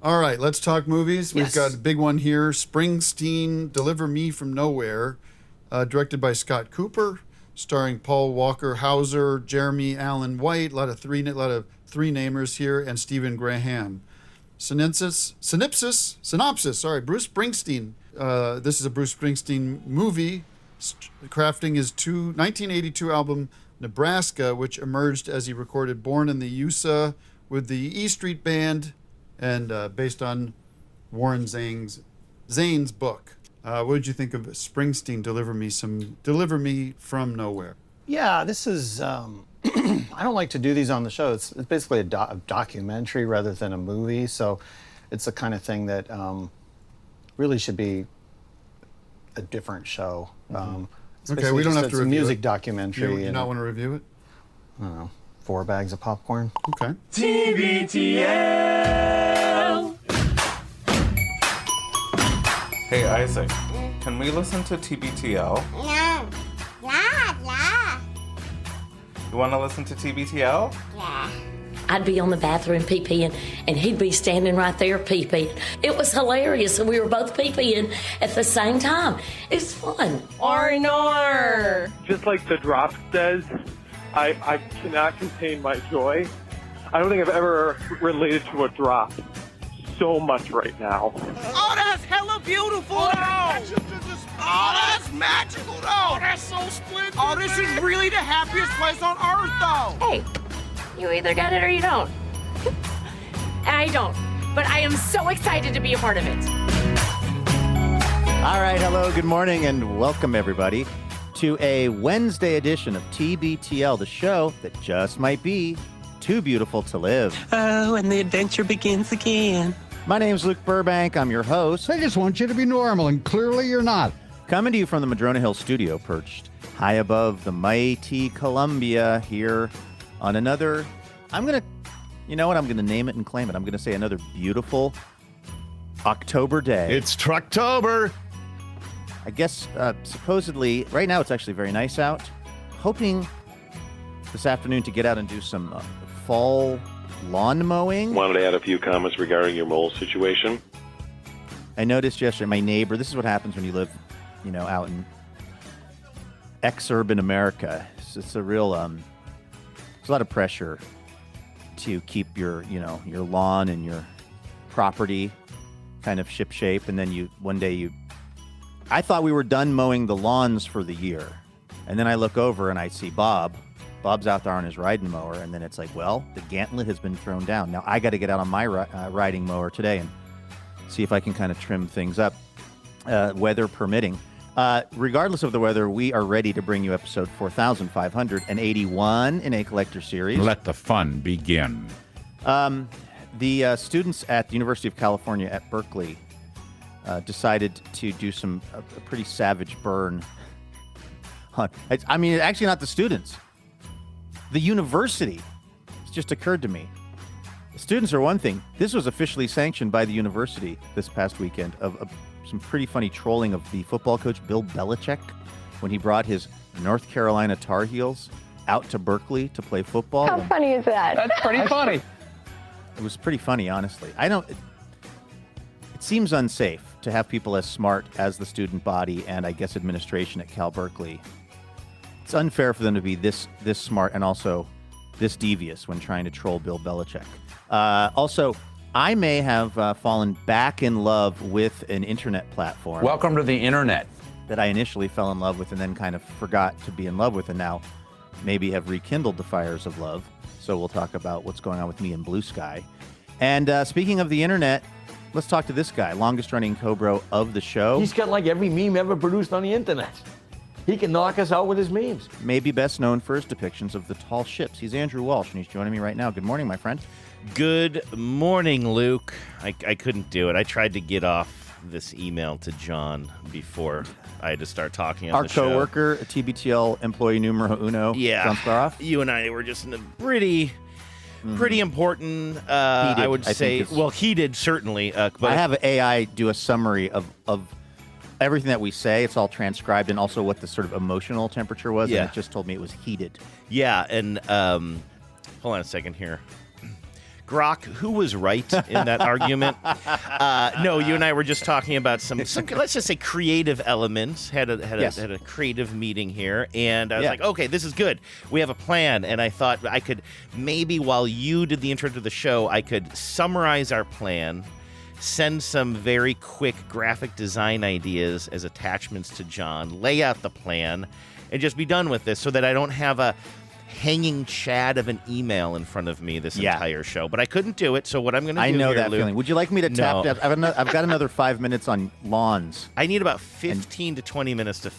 All right, let's talk movies. Yes. We've got a big one here. Springsteen, Deliver Me from Nowhere, directed by Scott Cooper, starring Paul Walker Hauser, Jeremy Allen White, a lot of three namers here, and Stephen Graham. Synopsis. Bruce Springsteen. This is a Bruce Springsteen movie, crafting his 1982 album Nebraska, which emerged as he recorded Born in the USA with the E Street Band, and based on Warren Zane's book. What did you think of Springsteen? Deliver Me from Nowhere. Yeah, this is. I don't like to do these on the show. It's basically a documentary rather than a movie, so it's the kind of thing that really should be a different show. Okay, we don't have to It's a review music it. documentary. You not want to review it? I don't know, 4 bags of popcorn. Okay. TBTL. Hey, Isaac, can we listen to TBTL? No. La. You want to listen to TBTL? Yeah. I'd be on the bathroom pee-peeing, and he'd be standing right there pee-peeing. It was hilarious, and we were both pee-peeing at the same time. It's fun. Arnor. Just like the drop says, I cannot contain my joy. I don't think I've ever related to a drop so much right now. Oh, that's hella beautiful, though. Oh, that's magical, though. Oh, that's so splendid. Oh, this is really the happiest place on earth, though. Hey, you either get it or you don't. I don't, but I am so excited to be a part of it. All right, hello, good morning, and welcome everybody to a Wednesday edition of TBTL, the show that just might be too beautiful to live. Oh, and the adventure begins again. My name's Luke Burbank. I'm your host. I just want you to be normal, and clearly you're not. Coming to you from the Madrona Hill studio, perched high above the mighty Columbia here on another, I'm going to name it and claim it. I'm going to say another beautiful October day. It's Trucktober. I guess supposedly, right now it's actually very nice out. Hoping this afternoon to get out and do some fall lawn mowing. Wanted to add a few comments regarding your mole situation. I noticed yesterday, my neighbor, this is what happens when you live, out in exurban America. It's a real, there's a lot of pressure to keep your lawn and your property kind of shipshape. And then one day I thought we were done mowing the lawns for the year. And then I look over and I see Bob. Bob's out there on his riding mower. And then it's like, well, the gantlet has been thrown down. Now I got to get out on my riding mower today and see if I can kind of trim things up, weather permitting. Regardless of the weather, we are ready to bring you episode 4581 in a collector series. Let the fun begin. The students at the University of California at Berkeley decided to do a pretty savage burn. Actually not the students. The university. It's just occurred to me. The students are one thing. This was officially sanctioned by the university this past weekend of some pretty funny trolling of the football coach Bill Belichick when he brought his North Carolina Tar Heels out to Berkeley to play football. How funny is that? That's pretty funny. It was pretty funny, honestly. It seems unsafe to have people as smart as the student body and I guess administration at Cal Berkeley. It's unfair for them to be this smart and also this devious when trying to troll Bill Belichick. Also, I may have fallen back in love with an internet platform. Welcome to the internet. That I initially fell in love with and then kind of forgot to be in love with and now maybe have rekindled the fires of love. So we'll talk about what's going on with me in Blue Sky. And speaking of the internet, let's talk to this guy, longest running Cobro of the show. He's got like every meme ever produced on the internet. He can knock us out with his memes. Maybe best known for his depictions of the tall ships. He's Andrew Walsh, and he's joining me right now. Good morning, my friend. Good morning, Luke. I couldn't do it. I tried to get off this email to John before I had to start talking on the show. Our coworker, TBTL employee numero uno, John Staroff. You and I were just in a pretty important, I would say, heated, certainly. But I have AI do a summary of everything that we say. It's all transcribed, and also what the sort of emotional temperature was, and it just told me it was heated. Yeah, and hold on a second here. Grok, who was right in that argument? No, you and I were just talking about some let's just say creative elements. Had a creative meeting here, and I was like, okay, this is good. We have a plan, and I thought I could maybe while you did the intro to the show, I could summarize our plan, send some very quick graphic design ideas as attachments to John, lay out the plan, and just be done with this so that I don't have a hanging chad of an email in front of me this entire show. But I couldn't do it, so what I'm going to do I know here, that Luke, feeling. Would you like me to tap that? I've got another 5 minutes on lawns. I need about 15 to 20 minutes to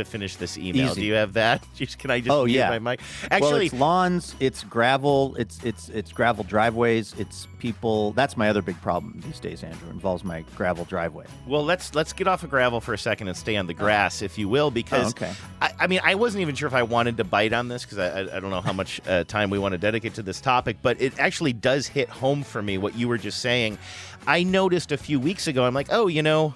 finish this email. Easy. Do you have that? Can I just mute my mic? Actually, well, it's lawns, it's gravel, it's gravel driveways, it's people. That's my other big problem these days, Andrew. Involves my gravel driveway. Well, let's get off of gravel for a second and stay on the grass, if you will, because I mean, I wasn't even sure if I wanted to bite on this because I don't know how much time we want to dedicate to this topic, but it actually does hit home for me what you were just saying. I noticed a few weeks ago, I'm like, oh,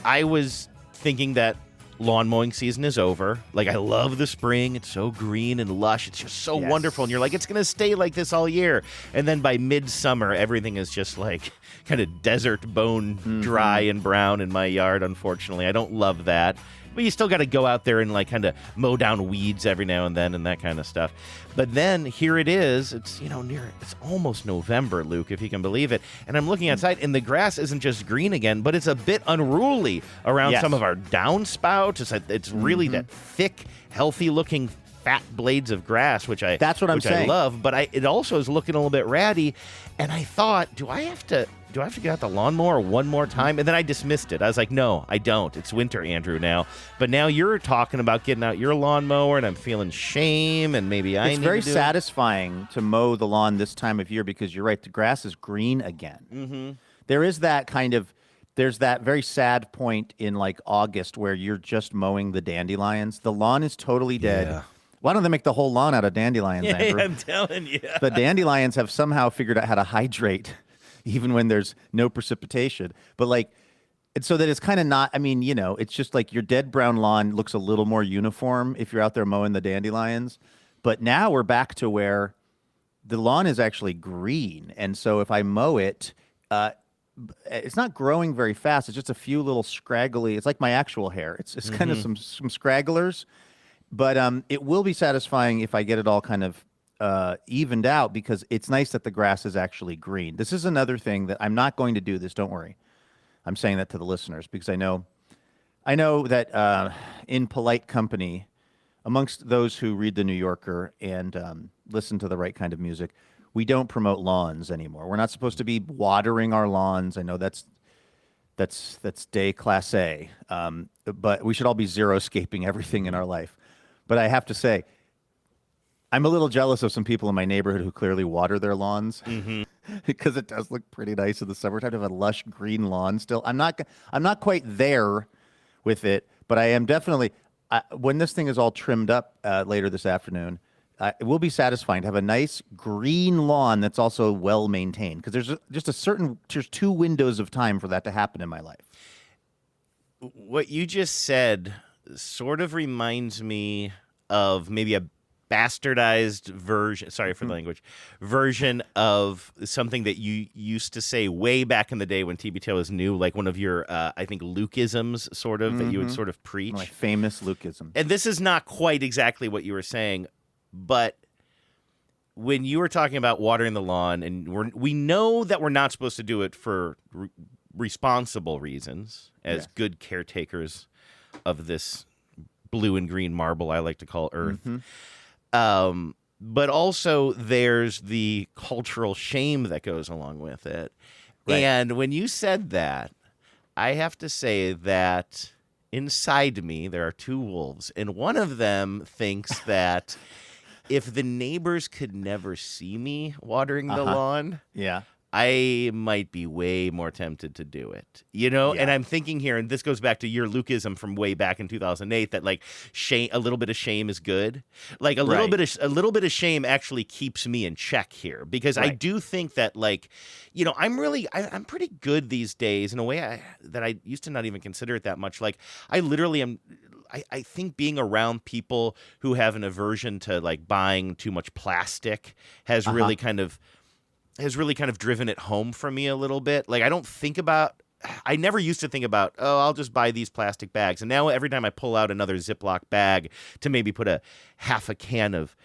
I was thinking that lawn mowing season is over. Like, I love the spring. It's so green and lush. It's just so wonderful. And you're like, it's going to stay like this all year. And then by midsummer, everything is just like kind of desert bone dry and brown in my yard, unfortunately. I don't love that. But you still got to go out there and like kind of mow down weeds every now and then and that kind of stuff. But then here it is. It's, it's almost November, Luke, if you can believe it. And I'm looking outside and the grass isn't just green again, but it's a bit unruly around some of our downspouts. It's really that thick, healthy looking fat blades of grass, which I saying. love. But it also is looking a little bit ratty. And I thought, do I have to get out the lawnmower one more time? And then I dismissed it. I was like, no, I don't. It's winter, Andrew, now. But now you're talking about getting out your lawnmower, and I'm feeling shame, and maybe I need to do it. It's very satisfying to mow the lawn this time of year because you're right, the grass is green again. Mm-hmm. There is that there's that very sad point in like August where you're just mowing the dandelions. The lawn is totally dead. Yeah. Why don't they make the whole lawn out of dandelions, Andrew? I'm telling you. The dandelions have somehow figured out how to hydrate even when there's no precipitation. But like, so that it's kind of not, it's just like your dead brown lawn looks a little more uniform if you're out there mowing the dandelions. But now we're back to where the lawn is actually green. And so if I mow it, it's not growing very fast. It's just a few little scraggly, it's like my actual hair. It's kind of some scragglers. But it will be satisfying if I get it all kind of evened out because it's nice that the grass is actually green. This is another thing that I'm not going to do this. Don't worry. I'm saying that to the listeners because I know that in polite company, amongst those who read The New Yorker and listen to the right kind of music, we don't promote lawns anymore. We're not supposed to be watering our lawns. I know that's déclassé, but we should all be zero-scaping everything in our life. But I have to say, I'm a little jealous of some people in my neighborhood who clearly water their lawns because it does look pretty nice in the summertime to have a lush green lawn still. I'm not quite there with it, but I am definitely when this thing is all trimmed up later this afternoon, it will be satisfying to have a nice green lawn that's also well maintained because there's 2 windows of time for that to happen in my life. What you just said sort of reminds me of maybe a bastardized version, sorry for the language, version of something that you used to say way back in the day when TBTL was new, like one of your, I think, Lukeisms, sort of, that you would sort of preach. Like famous Lukeism. And this is not quite exactly what you were saying, but when you were talking about watering the lawn, and we know that we're not supposed to do it for responsible reasons, as good caretakers of this blue and green marble I like to call Earth. But also there's the cultural shame that goes along with it. Right. And when you said that, I have to say that inside me there are 2 wolves, and one of them thinks that if the neighbors could never see me watering the lawn, I might be way more tempted to do it, And I'm thinking here, and this goes back to your Lukeism from way back in 2008, that like shame, a little bit of shame is good. Like a little bit of shame actually keeps me in check here because I do think that like, I'm pretty good these days in a way that I used to not even consider it that much. Like I literally am. I think being around people who have an aversion to like buying too much plastic has really kind of has really kind of driven it home for me a little bit. Like, I never used to think about, oh, I'll just buy these plastic bags. And now every time I pull out another Ziploc bag to maybe put a half a can of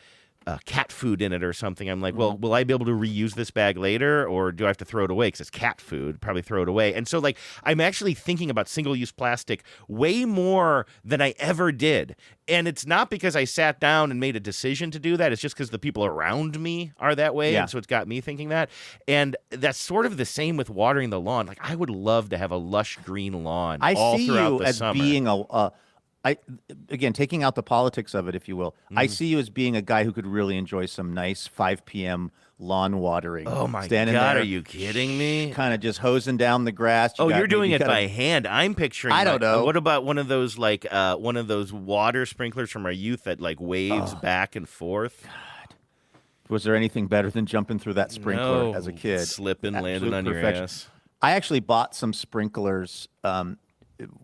cat food in it or something, I'm like, well, will I be able to reuse this bag later, or do I have to throw it away because it's cat food? Probably throw it away. And so, like, I'm actually thinking about single-use plastic way more than I ever did. And it's not because I sat down and made a decision to do that. It's just because the people around me are that way. Yeah. And so it's got me thinking that. And that's sort of the same with watering the lawn. Like, I would love to have a lush green lawn all see throughout you the as summer. being again, taking out the politics of it, if you will, I see you as being a guy who could really enjoy some nice 5 p.m. lawn watering. Oh my Standing God, there, are you kidding me? Kind of just hosing down the grass. You're doing it by hand. I'm picturing. I don't know. What about one of those one of those water sprinklers from our youth that like waves back and forth? God. Was there anything better than jumping through that sprinkler as a kid? Slipping, landing on perfection. your ass. I actually bought some sprinklers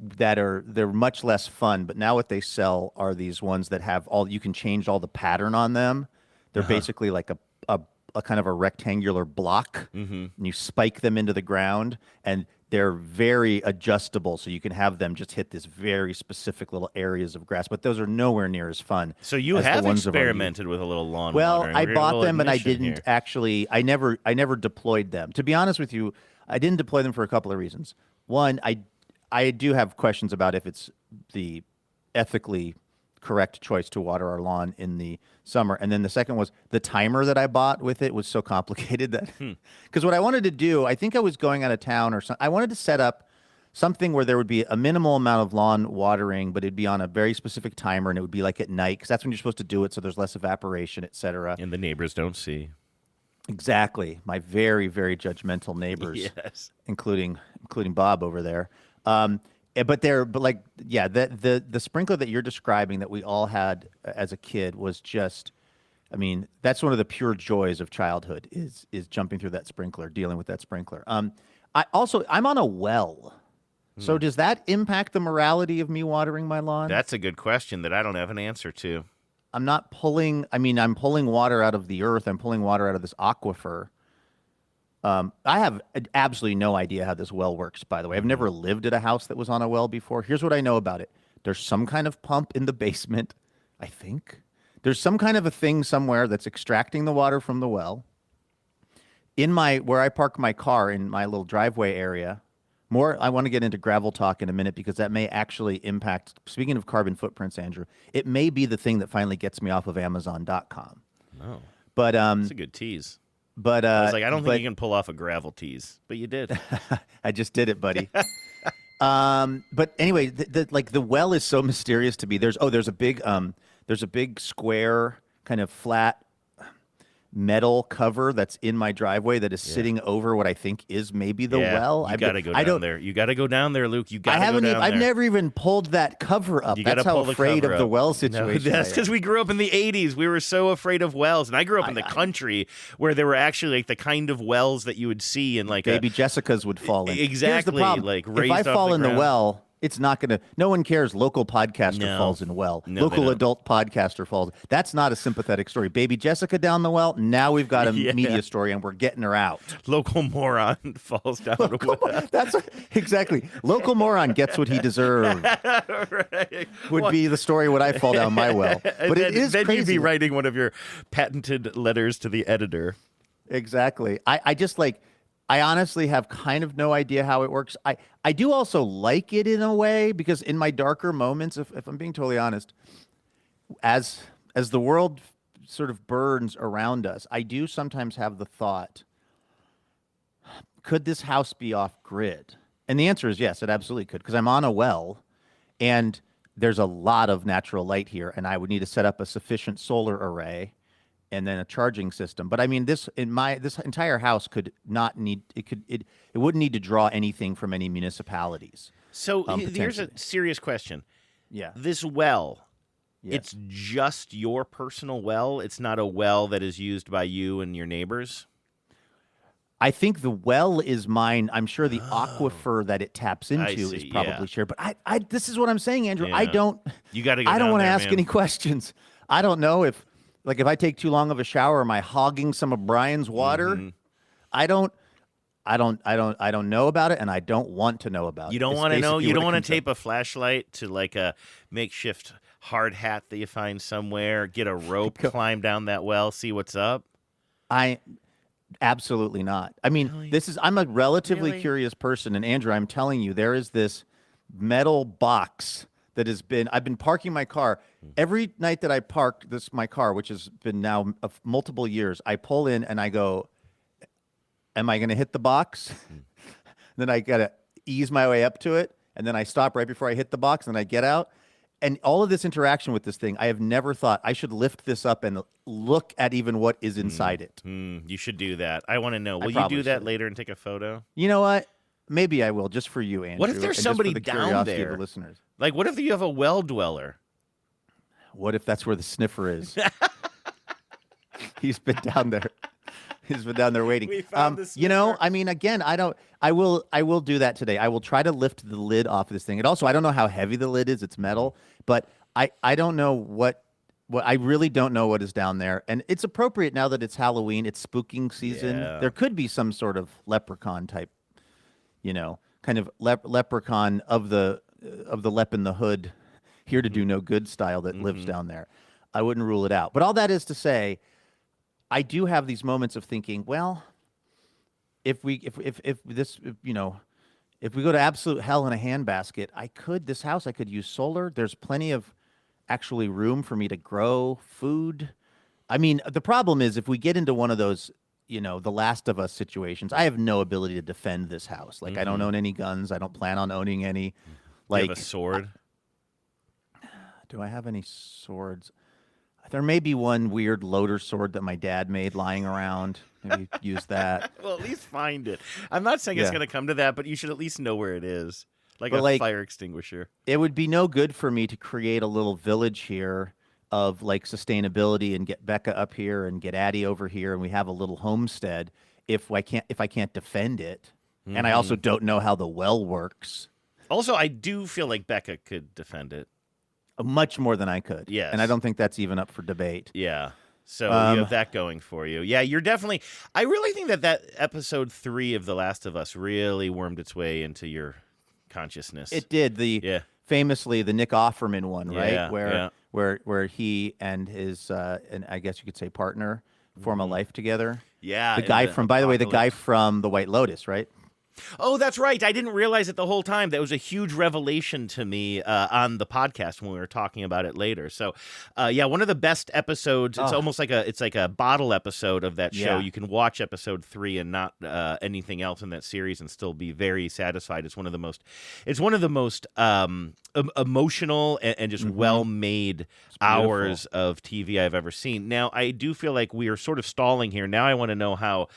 they're much less fun, but now what they sell are these ones that have you can change all the pattern on them. They're basically like a kind of a rectangular block, and you spike them into the ground, and they're very adjustable, so you can have them just hit this very specific little areas of grass. But those are nowhere near as fun. So you as the have ones of our youth. experimented with a little lawn Well, watering. I We're gonna bought go them, and I admission didn't here. actually. I never deployed them. To be honest with you, I didn't deploy them for a couple of reasons. One, I do have questions about if it's the ethically correct choice to water our lawn in the summer. And then the second was the timer that I bought with it was so complicated that because what I wanted to do, I think I was going out of town or something. I wanted to set up something where there would be a minimal amount of lawn watering, but it'd be on a very specific timer, and it would be like at night because that's when you're supposed to do it, so there's less evaporation, et cetera. And the neighbors don't see. Exactly. My very, very judgmental neighbors, Yes. including Bob over there. But the sprinkler that you're describing that we all had as a kid was just, I mean, that's one of the pure joys of childhood is jumping through that sprinkler, dealing with that sprinkler. I'm on a well. So does that impact the morality of me watering my lawn? That's a good question that I don't have an answer to. I'm not pulling, I'm pulling water out of the earth. I'm pulling water out of this aquifer. I have absolutely no idea how this well works, by the way. I've never lived at a house that was on a well before. Here's what I know about it. There's some kind of pump in the basement, I think. There's some kind of a thing somewhere that's extracting the water from the well. Where I park my car in my little driveway area, I want to get into gravel talk in a minute because that may actually impact, speaking of carbon footprints, Andrew, it may be the thing that finally gets me off of Amazon.com. Oh. But that's a good tease. But I was like, I don't think you can pull off a gravel tease, but you did. I just did it, buddy. But anyway, the well is so mysterious to me. There's a big square kind of flat metal cover that's in my driveway that is sitting over what I think is maybe the well. You got to go down there. You got to go down there, Luke. You got to go down there. I've never even pulled that cover up. That's how afraid of the well situation. No, that's because we grew up in the 80s. We were so afraid of wells. And I grew up in the country where there were actually like the kind of wells that you would see in like Baby Jessicas would fall in. Exactly. Here's the problem. Like if I fall in the well, it's not going to, no one cares. Local podcaster falls in well. Local adult podcaster falls. That's not a sympathetic story. Baby Jessica down the well. Now we've got a media story and we're getting her out. Local moron falls down the well. That's exactly. Local moron gets what he deserved. Right. Would be the story when I fall down my well. But it is then crazy. you'd be writing one of your patented letters to the editor. Exactly. I honestly have kind of no idea how it works. I do also like it in a way because in my darker moments, if I'm being totally honest, as the world sort of burns around us, I do sometimes have the thought, could this house be off grid? And the answer is yes, it absolutely could because I'm on a well and there's a lot of natural light here and I would need to set up a sufficient solar array and then a charging system. But I mean, this entire house could not need it wouldn't need to draw anything from any municipalities. So here's a serious question. Yeah. This well, it's just your personal well. It's not a well that is used by you and your neighbors. I think the well is mine. I'm sure the aquifer that it taps into is probably shared. But I this is what I'm saying, Andrew. Yeah. I don't. You got to go I don't down want to there, ask man. any questions. I don't know if I take too long of a shower, am I hogging some of Brian's water? I don't know about it, and I don't want to know about it. You don't It's want to know. basically You what don't it want comes to tape a flashlight to like a makeshift hard hat that you find somewhere. Get a rope, climb down that well, see what's up. Absolutely not. I mean, Really? I'm a relatively Really? curious person, and Andrew, I'm telling you, there is this metal box that I've been parking my car every night that I park my car, which has been now multiple years. I pull in and I go, am I going to hit the box? Then I got to ease my way up to it, and then I stop right before I hit the box, and I get out. And all of this interaction with this thing, I have never thought I should lift this up and look at even what is inside it. You should do that. I want to know. Will you probably do that should. later and take a photo? You know what? Maybe I will, just for you, Andrew. What if there's and just for somebody the down curiosity there? of the listeners? Like, what if you have a well dweller? What if that's where the sniffer is? He's been down there. He's been down there waiting. We found the you know, I mean, again, I will do that today. I will try to lift the lid off of this thing. And also, I don't know how heavy the lid is. It's metal, but I don't know what I really don't know what is down there. And it's appropriate now that it's Halloween. It's spooking season. Yeah. There could be some sort of leprechaun type, kind of leprechaun of the lep in the hood, here to do no good style that lives down there. I wouldn't rule it out. But all that is to say, I do have these moments of thinking, well, if we go to absolute hell in a handbasket, I could use solar. There's plenty of actually room for me to grow food. I mean, the problem is if we get into one of those, the Last of Us situations, I have no ability to defend this house. Like, I don't own any guns. I don't plan on owning any. Like, you have a sword? Do I have any swords? There may be one weird loader sword that my dad made lying around. Maybe use that. Well, at least find it. I'm not saying it's Yeah. going to come to that, but you should at least know where it is. Like But, a fire extinguisher. It would be no good for me to create a little village here of like sustainability and get Becca up here and get Addie over here, and we have a little homestead if I can't defend it. And I also don't know how the well works. Also, I do feel like Becca could defend it. Much more than I could. Yes. And I don't think that's even up for debate. Yeah. So you have that going for you. Yeah, you're definitely... I really think that episode 3 of The Last of Us really wormed its way into your consciousness. It did. Famously, the Nick Offerman one, right? Yeah, Where he and his, and I guess you could say partner, form a life together. Yeah. The guy from, by the way, the guy from The White Lotus, right? Oh, that's right. I didn't realize it the whole time. That was a huge revelation to me on the podcast when we were talking about it later. So, one of the best episodes. It's almost like a bottle episode of that show. Yeah. You can watch episode 3 and not anything else in that series and still be very satisfied. It's one of the most emotional and just well-made hours of TV I've ever seen. Now, I do feel like we are sort of stalling here. Now I want to know how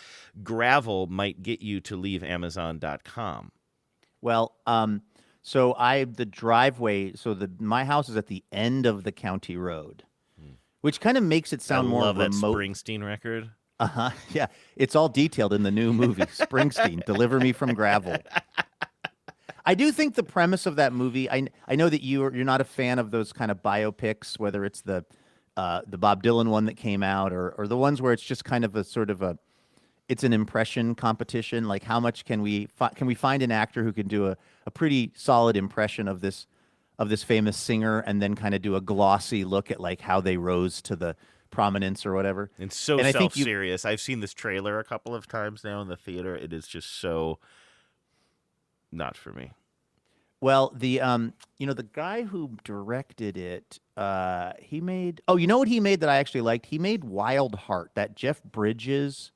Gravel might get you to leave Amazon.com. Well, the driveway, my house is at the end of the county road, which kind of makes it sound more love remote. that Springsteen record. Yeah, it's all detailed in the new movie, Springsteen, Deliver Me from Gravel. I do think the premise of that movie, I know that you're not a fan of those kind of biopics, whether it's the Bob Dylan one that came out or the ones where it's just kind of it's an impression competition. Like, how much can we find an actor who can do a pretty solid impression of this famous singer and then kind of do a glossy look at like how they rose to the prominence or whatever. It's so self-serious. I've seen this trailer a couple of times now in the theater. It is just so not for me. Well, the guy who directed it, he made. Oh, you know what he made that I actually liked? He made Wild Heart, that Jeff Bridges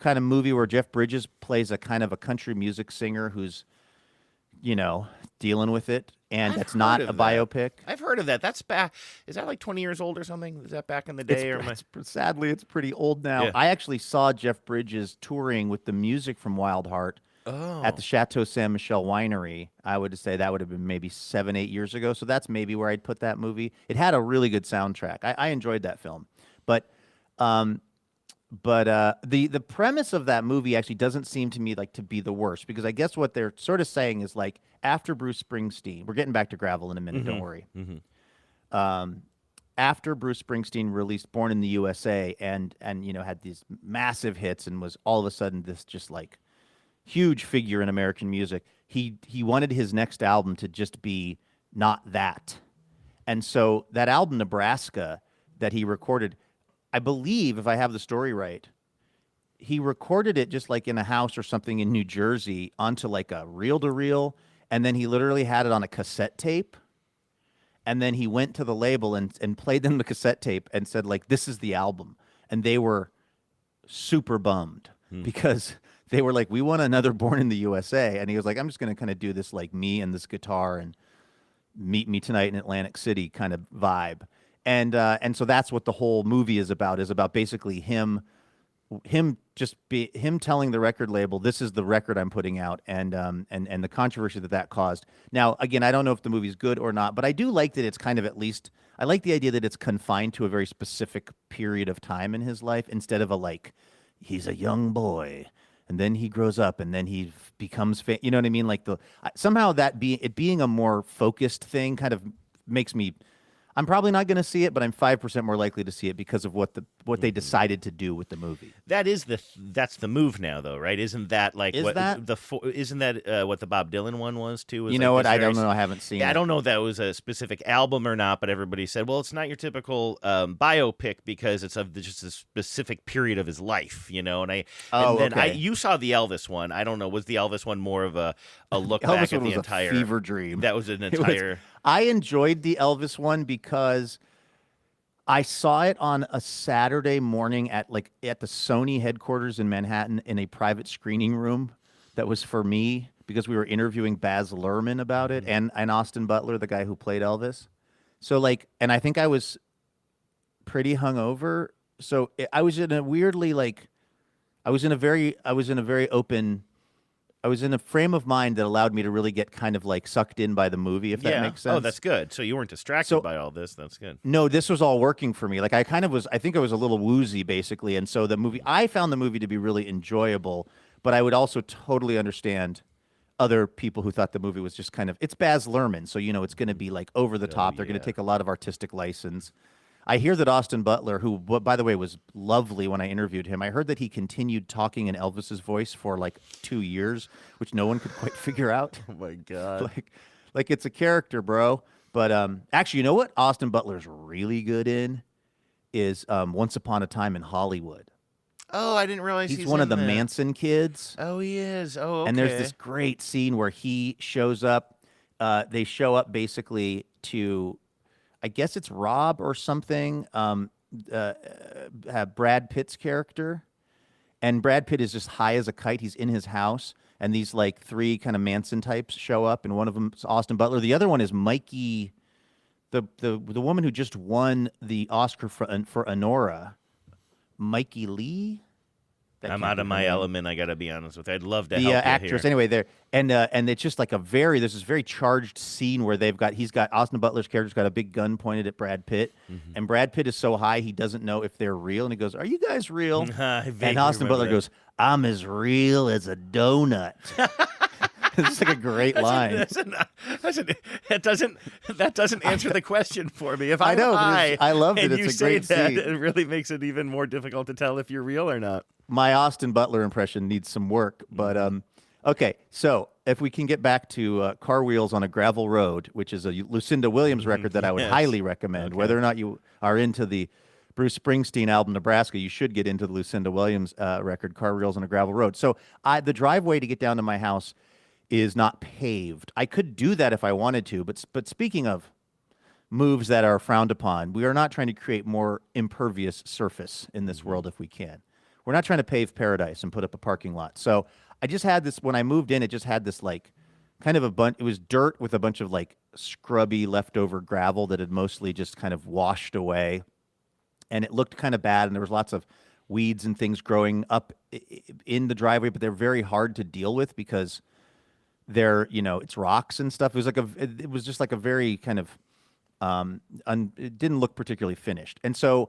kind of movie where Jeff Bridges plays a kind of a country music singer who's, dealing with it, and that's not a biopic. I've heard of that. That's back. Is that like 20 years old or something? Is that back in the day? Sadly, it's pretty old now. Yeah. I actually saw Jeff Bridges touring with the music from Wild Heart. At the Chateau Saint Michel winery. I would say that would have been maybe 7-8 years ago. So that's maybe where I'd put that movie. It had a really good soundtrack. I enjoyed that film. But the premise of that movie actually doesn't seem to me like to be the worst, because I guess what they're sort of saying is like after Bruce Springsteen, we're getting back to Gravel in a minute, don't worry. after Bruce Springsteen released Born in the USA and had these massive hits and was all of a sudden this just like huge figure in American music, he wanted his next album to just be not that. And so that album Nebraska that he recorded, I believe, if I have the story right, he recorded it just like in a house or something in New Jersey onto like a reel-to-reel, and then he literally had it on a cassette tape. And then he went to the label and played them the cassette tape and said, like, this is the album. And they were super bummed because they were like, we want another Born in the USA. And he was like, I'm just going to kind of do this like me and this guitar and Meet Me Tonight in Atlantic City kind of vibe. And so that's what the whole movie is about basically him telling the record label, this is the record I'm putting out, and the controversy that caused. Now, again, I don't know if the movie's good or not, but I do like that it's kind of, at least, I like the idea that it's confined to a very specific period of time in his life instead of a like, he's a young boy and then he grows up and then he becomes, you know what I mean? Like somehow that being a more focused thing kind of makes me. I'm probably not going to see it, but I'm 5% more likely to see it because of what they decided to do with the movie. That's the move now, though, right? Isn't that like what the Bob Dylan one was too? You know what? I don't know. I haven't seen it. I don't know if that was a specific album or not, but everybody said, well, it's not your typical biopic because it's of just a specific period of his life, you know. You saw the Elvis one. I don't know. Was the Elvis one more of a look back at the entire fever dream? That was an entire. I enjoyed the Elvis one because I saw it on a Saturday morning at the Sony headquarters in Manhattan in a private screening room that was for me because we were interviewing Baz Luhrmann about it and Austin Butler, the guy who played Elvis. So and I think I was pretty hungover. So I was in a frame of mind that allowed me to really get kind of like sucked in by the movie, if that makes sense. Oh, that's good. So you weren't distracted by all this. That's good. No, this was all working for me. Like I think I was a little woozy basically. And so I found the movie to be really enjoyable, but I would also totally understand other people who thought the movie was just kind of, it's Baz Luhrmann. So, it's going to be like over the top. They're going to take a lot of artistic license. I hear that Austin Butler, who, by the way, was lovely when I interviewed him, I heard that he continued talking in Elvis's voice for like 2 years, which no one could quite figure out. Oh, my God. Like it's a character, bro. But actually, you know what Austin Butler's really good in is Once Upon a Time in Hollywood. Oh, I didn't realize he's one of the Manson kids. Oh, he is. Oh, okay. And there's this great scene where he shows up. They show up basically to... I guess it's Rob or something, Brad Pitt's character. And Brad Pitt is just high as a kite. He's in his house. And these like three kind of Manson types show up. And one of them is Austin Butler. The other one is Mikey, the woman who just won the Oscar for Honora, Mikey Lee. I'm out of my element. I got to be honest with you. I'd love to the help actress. Here. Anyway, there and it's just like there's this very charged scene where he's got Austin Butler's character's got a big gun pointed at Brad Pitt, and Brad Pitt is so high he doesn't know if they're real, and he goes, "Are you guys real?" And Austin Butler goes, "I'm as real as a donut." It's like a great line. That doesn't answer the question for me. If I'm high, I love it. And It's you a say great that, scene. it really makes it even more difficult to tell if you're real or not. My Austin Butler impression needs some work, but okay. So if we can get back to Car Wheels on a Gravel Road, which is a Lucinda Williams record that I would highly recommend. Okay. Whether or not you are into the Bruce Springsteen album Nebraska, you should get into the Lucinda Williams record Car Wheels on a Gravel Road. So the driveway to get down to my house is not paved. I could do that if I wanted to, but speaking of moves that are frowned upon, we are not trying to create more impervious surface in this world if we can. We're not trying to pave paradise and put up a parking lot. So I just had this, when I moved in, it just had this like kind of it was dirt with a bunch of like scrubby leftover gravel that had mostly just kind of washed away. And it looked kind of bad, and there was lots of weeds and things growing up in the driveway, but they're very hard to deal with because it's rocks and stuff. It was just like a very kind of, it didn't look particularly finished. And so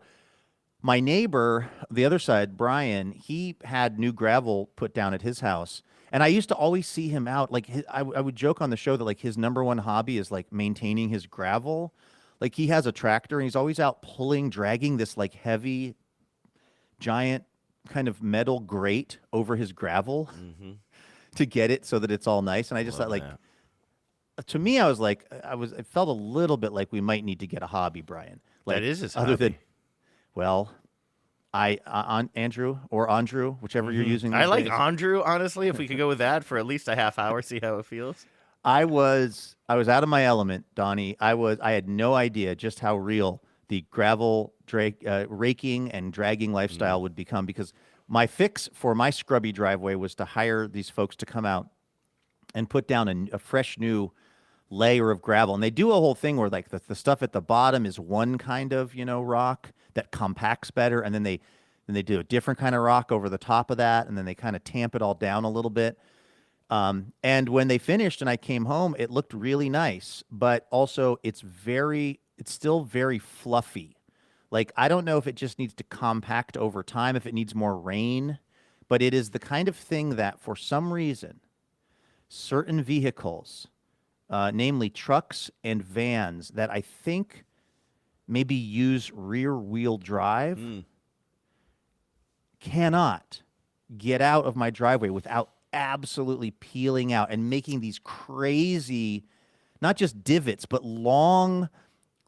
my neighbor, the other side, Brian, he had new gravel put down at his house. And I used to always see him out. Like I would joke on the show that like his number one hobby is like maintaining his gravel. Like he has a tractor and he's always out dragging this like heavy, giant kind of metal grate over his gravel to get it so that it's all nice. And I just thought like, to me, I was like, it felt a little bit like we might need to get a hobby, Brian. Like, that is his other hobby. than, well, Andrew, whichever you're using. I these like days. Andrew, honestly, if we could go with that for at least a half hour, see how it feels. I was out of my element, Donnie. I had no idea just how real the gravel raking and dragging lifestyle would become, because my fix for my scrubby driveway was to hire these folks to come out and put down a fresh new layer of gravel. And they do a whole thing where like the stuff at the bottom is one kind of, rock that compacts better. And then they do a different kind of rock over the top of that. And then they kind of tamp it all down a little bit. And when they finished and I came home, it looked really nice, but also it's still very fluffy. Like, I don't know if it just needs to compact over time, if it needs more rain, but it is the kind of thing that for some reason, certain vehicles, namely trucks and vans that I think maybe use rear wheel drive, cannot get out of my driveway without absolutely peeling out and making these crazy, not just divots, but long,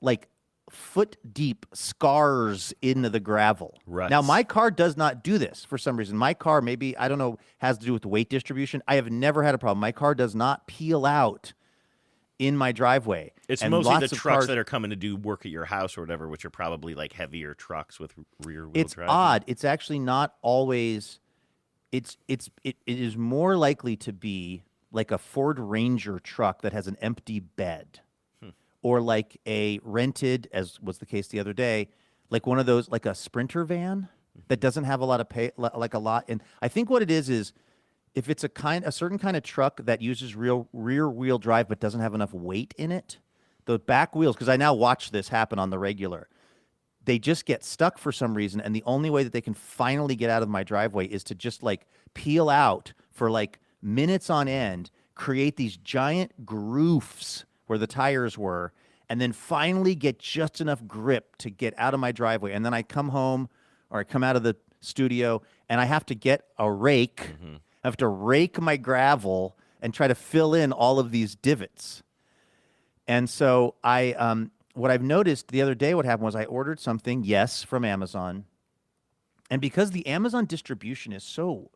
like foot deep scars into the gravel. Right. Now, my car does not do this for some reason. My car, maybe, I don't know, has to do with weight distribution. I have never had a problem. My car does not peel out in my driveway. It's And mostly lots the of trucks cars- that are coming to do work at your house or whatever, which are probably like heavier trucks with rear wheel It's drive. odd. It's actually not always. It is more likely to be like a Ford Ranger truck that has an empty bed, or like a rented, as was the case the other day, like one of those, like a Sprinter van that doesn't have a lot of like a lot. And I think what it is if it's a certain kind of truck that uses rear wheel drive but doesn't have enough weight in it, the back wheels, because I now watch this happen on the regular, they just get stuck for some reason, and the only way that they can finally get out of my driveway is to just like peel out for like minutes on end, create these giant grooves where the tires were, and then finally get just enough grip to get out of my driveway. And then I come home, or I come out of the studio, and I have to get a rake. I have to rake my gravel and try to fill in all of these divots. And so what I've noticed the other day, what happened was I ordered something, yes, from Amazon. And because the Amazon distribution is so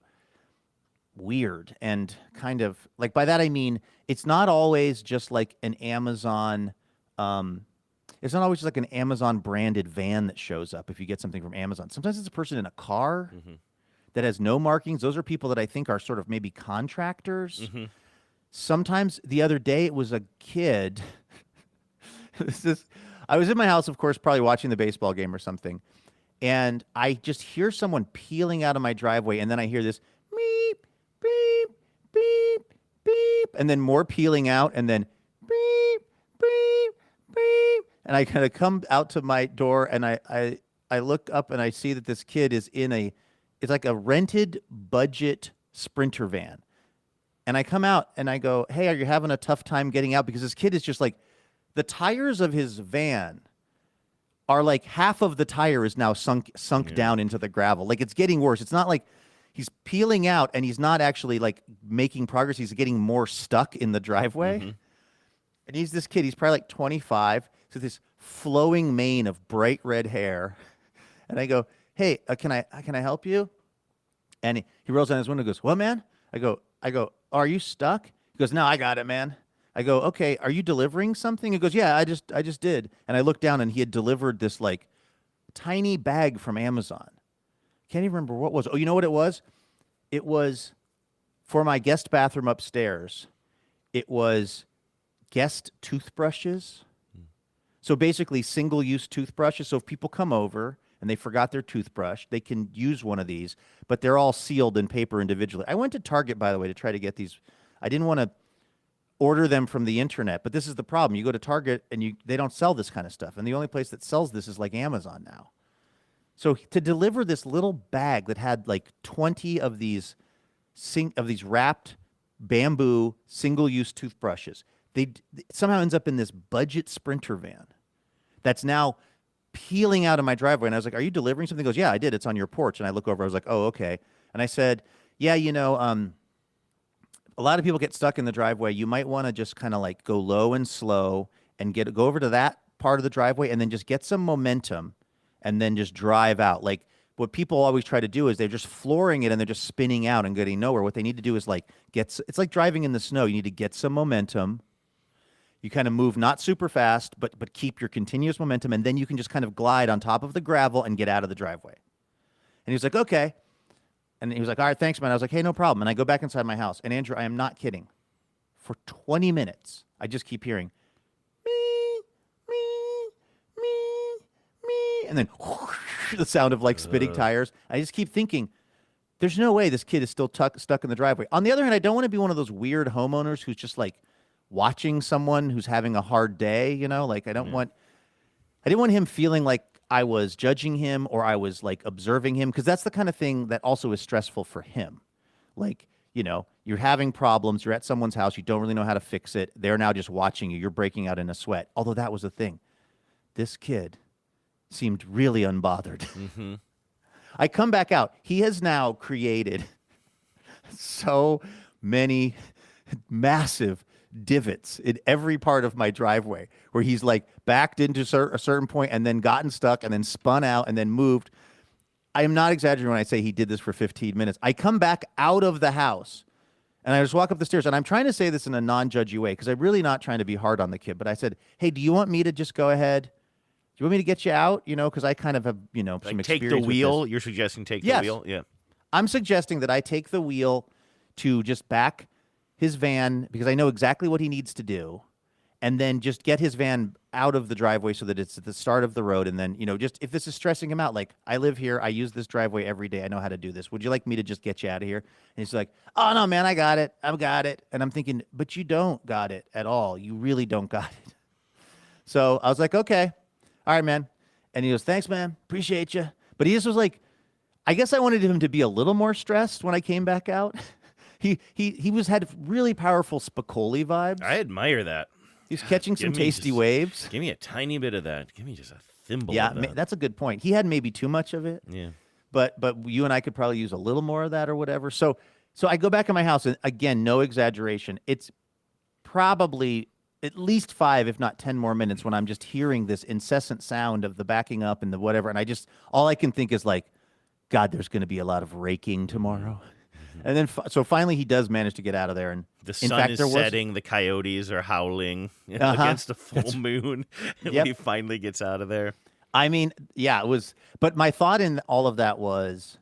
weird and kind of, like, by that I mean, it's not always just like an Amazon, it's not always just like an Amazon branded van that shows up if you get something from Amazon. Sometimes it's a person in a car that has no markings. Those are people that I think are sort of maybe contractors. Sometimes the other day it was a kid. I was in my house, of course, probably watching the baseball game or something, and I just hear someone peeling out of my driveway, and then I hear this beep, beep, beep, beep, and then more peeling out, and then beep, beep, beep, and I kind of come out to my door, and I look up, and I see that this kid is in it's like a rented budget Sprinter van, and I come out, and I go, hey, are you having a tough time getting out? Because this kid is just like, the tires of his van are like half of the tire is now sunk down into the gravel. Like, it's getting worse. It's not like he's peeling out and he's not actually like making progress. He's getting more stuck in the driveway. And he's this kid. He's probably like 25. So this flowing mane of bright red hair. And I go, hey, can I help you? And he rolls down his window and goes, what, man? I go, are you stuck? He goes, no, I got it, man. I go, okay, are you delivering something? He goes, yeah, I just did. And I looked down and he had delivered this like tiny bag from Amazon. Can't even remember what it was. Oh, you know what it was? It was for my guest bathroom upstairs. It was guest toothbrushes. So basically single-use toothbrushes. So if people come over and they forgot their toothbrush, they can use one of these, but they're all sealed in paper individually. I went to Target, by the way, to try to get these. I didn't want to order them from the internet, but this is the problem. You go to Target and they don't sell this kind of stuff, and the only place that sells this is like Amazon now. So to deliver this little bag that had like 20 of these wrapped bamboo single-use toothbrushes, it somehow ends up in this budget Sprinter van. that's now peeling out of my driveway. And I was like, are you delivering something? He goes, yeah, I did. It's on your porch. And I look over. I was like, oh, okay. And I said, yeah, a lot of people get stuck in the driveway. You might want to just kind of like go low and slow and go over to that part of the driveway and then just get some momentum and then just drive out. Like what people always try to do is they're just flooring it and they're just spinning out and getting nowhere. What they need to do is like it's like driving in the snow. You need to get some momentum. You kind of move not super fast, but keep your continuous momentum, and then you can just kind of glide on top of the gravel and get out of the driveway. And he was like, okay. And he was like, all right, thanks, man. I was like, hey, no problem. And I go back inside my house. And Andrew, I am not kidding. For 20 minutes, I just keep hearing, me, me, me, me. And then whoosh, the sound of like spinning tires. I just keep thinking, there's no way this kid is still stuck in the driveway. On the other hand, I don't want to be one of those weird homeowners who's just like watching someone who's having a hard day, like I didn't want him feeling like I was judging him or I was like observing him, because that's the kind of thing that also is stressful for him. Like, you're having problems, you're at someone's house, you don't really know how to fix it. They're now just watching you. You're breaking out in a sweat. Although that was the thing. This kid seemed really unbothered. Mm-hmm. I come back out. He has now created so many massive divots in every part of my driveway where he's like backed into a certain point and then gotten stuck and then spun out and then moved. I am not exaggerating when I say he did this for 15 minutes. I come back out of the house and I just walk up the stairs, and I'm trying to say this in a non-judgy way because I'm really not trying to be hard on the kid, but I said, hey, do you want me to just go ahead? Do you want me to get you out? Because I kind of have, some like experience take the wheel. with this. You're suggesting take Yes. the wheel? Yeah. I'm suggesting that I take the wheel to just back his van, because I know exactly what he needs to do, and then just get his van out of the driveway so that it's at the start of the road. And then, just if this is stressing him out, like, I live here, I use this driveway every day, I know how to do this. Would you like me to just get you out of here? And he's like, oh, no, man, I got it. I've got it. And I'm thinking, but you don't got it at all. You really don't got it. So I was like, okay, all right, man. And he goes, thanks, man. Appreciate you. But he just was like, I guess I wanted him to be a little more stressed when I came back out. He had really powerful Spicoli vibes. I admire that. He's catching some tasty waves. Give me a tiny bit of that. Give me just a thimble Yeah, of that. that's a good point. He had maybe too much of it. Yeah. But you and I could probably use a little more of that or whatever. So I go back in my house, and again, no exaggeration, it's probably at least 5, if not 10 more minutes when I'm just hearing this incessant sound of the backing up and the whatever. And all I can think is like, God, there's going to be a lot of raking tomorrow. And then, so finally, he does manage to get out of there. And the sun is setting. The coyotes are howling against a full moon. And when he finally gets out of there. I mean, yeah, it was. But my thought in all of that was,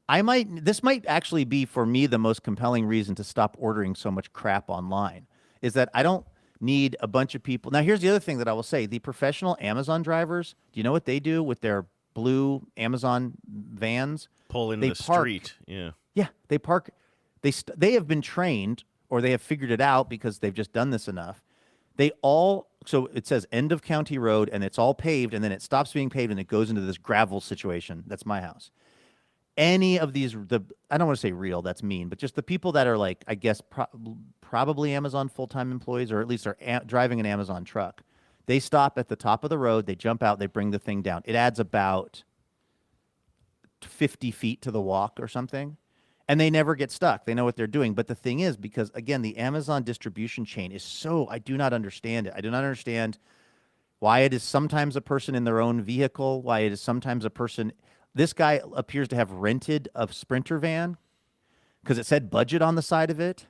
this might actually be for me the most compelling reason to stop ordering so much crap online, is that I don't need a bunch of people. Now, here's the other thing that I will say: the professional Amazon drivers. Do you know what they do with their blue Amazon vans? Pull into the street. Yeah. Yeah. They park. They have been trained, or they have figured it out because they've just done this enough. So it says end of county road, and it's all paved, and then it stops being paved and it goes into this gravel situation. That's my house. Any of these, I don't want to say real, that's mean, but just the people that are like, I guess, probably Amazon full-time employees, or at least are driving an Amazon truck. They stop at the top of the road, they jump out, they bring the thing down. It adds about 50 feet to the walk or something, and they never get stuck. They know what they're doing. But the thing is, because again, the Amazon distribution chain is I do not understand it. I do not understand why it is sometimes a person in their own vehicle, why it is sometimes a person. This guy appears to have rented a Sprinter van because it said budget on the side of it.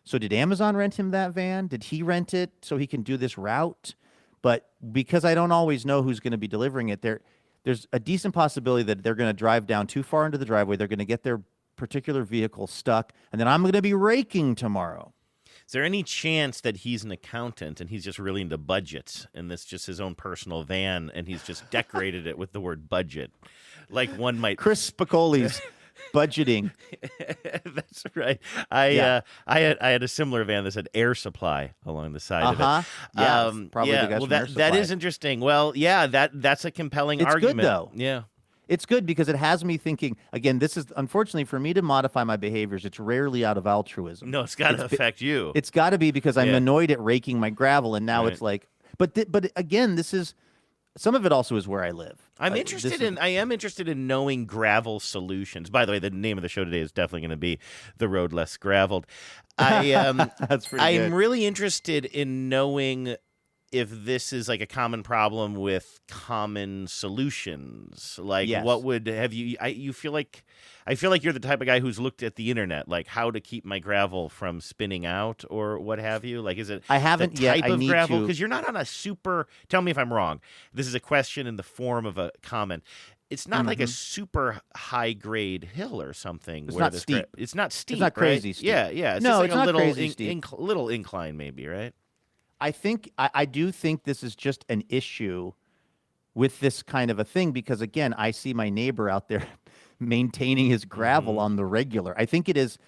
So did Amazon rent him that van? Did he rent it so he can do this route? But because I don't always know who's going to be delivering it, there's a decent possibility that they're going to drive down too far into the driveway. They're going to get their particular vehicle stuck, and then I'm going to be raking tomorrow. Is there any chance that he's an accountant and he's just really into budgets, and this just his own personal van, and he's just decorated it with the word budget? Like one might... Chris Spicoli's budgeting. That's right. I had a similar van that said Air Supply along the side of it. Yeah, probably the guys from Air Supply. That is interesting. Well, yeah, that's a compelling argument. It's good, though. Yeah. It's good because it has me thinking, again, this is, unfortunately, for me to modify my behaviors, it's rarely out of altruism. No, it's got to affect you. It's got to be because I'm annoyed at raking my gravel, and now it's like, But again, this is some of it also is where I live. I am interested in knowing gravel solutions. By the way, the name of the show today is definitely going to be The Road Less Graveled. That's pretty good. I'm really interested in knowing if this is like a common problem with common solutions. Like, Yes. what would have you? I feel like you're the type of guy who's looked at the internet, like how to keep my gravel from spinning out or what have you. Like, is it? I haven't the yet. type I of need gravel to. because you're not on a super. Tell me if I'm wrong. This is a question in the form of a comment. It's not like a super high grade hill or something. It's where not this steep. It's not steep. It's not crazy right? steep. Yeah, yeah. It's No, just like it's a not little crazy steep. little incline, maybe, right? I think I do think this is just an issue with this kind of a thing because again, I see my neighbor out there maintaining his gravel on the regular. I think it's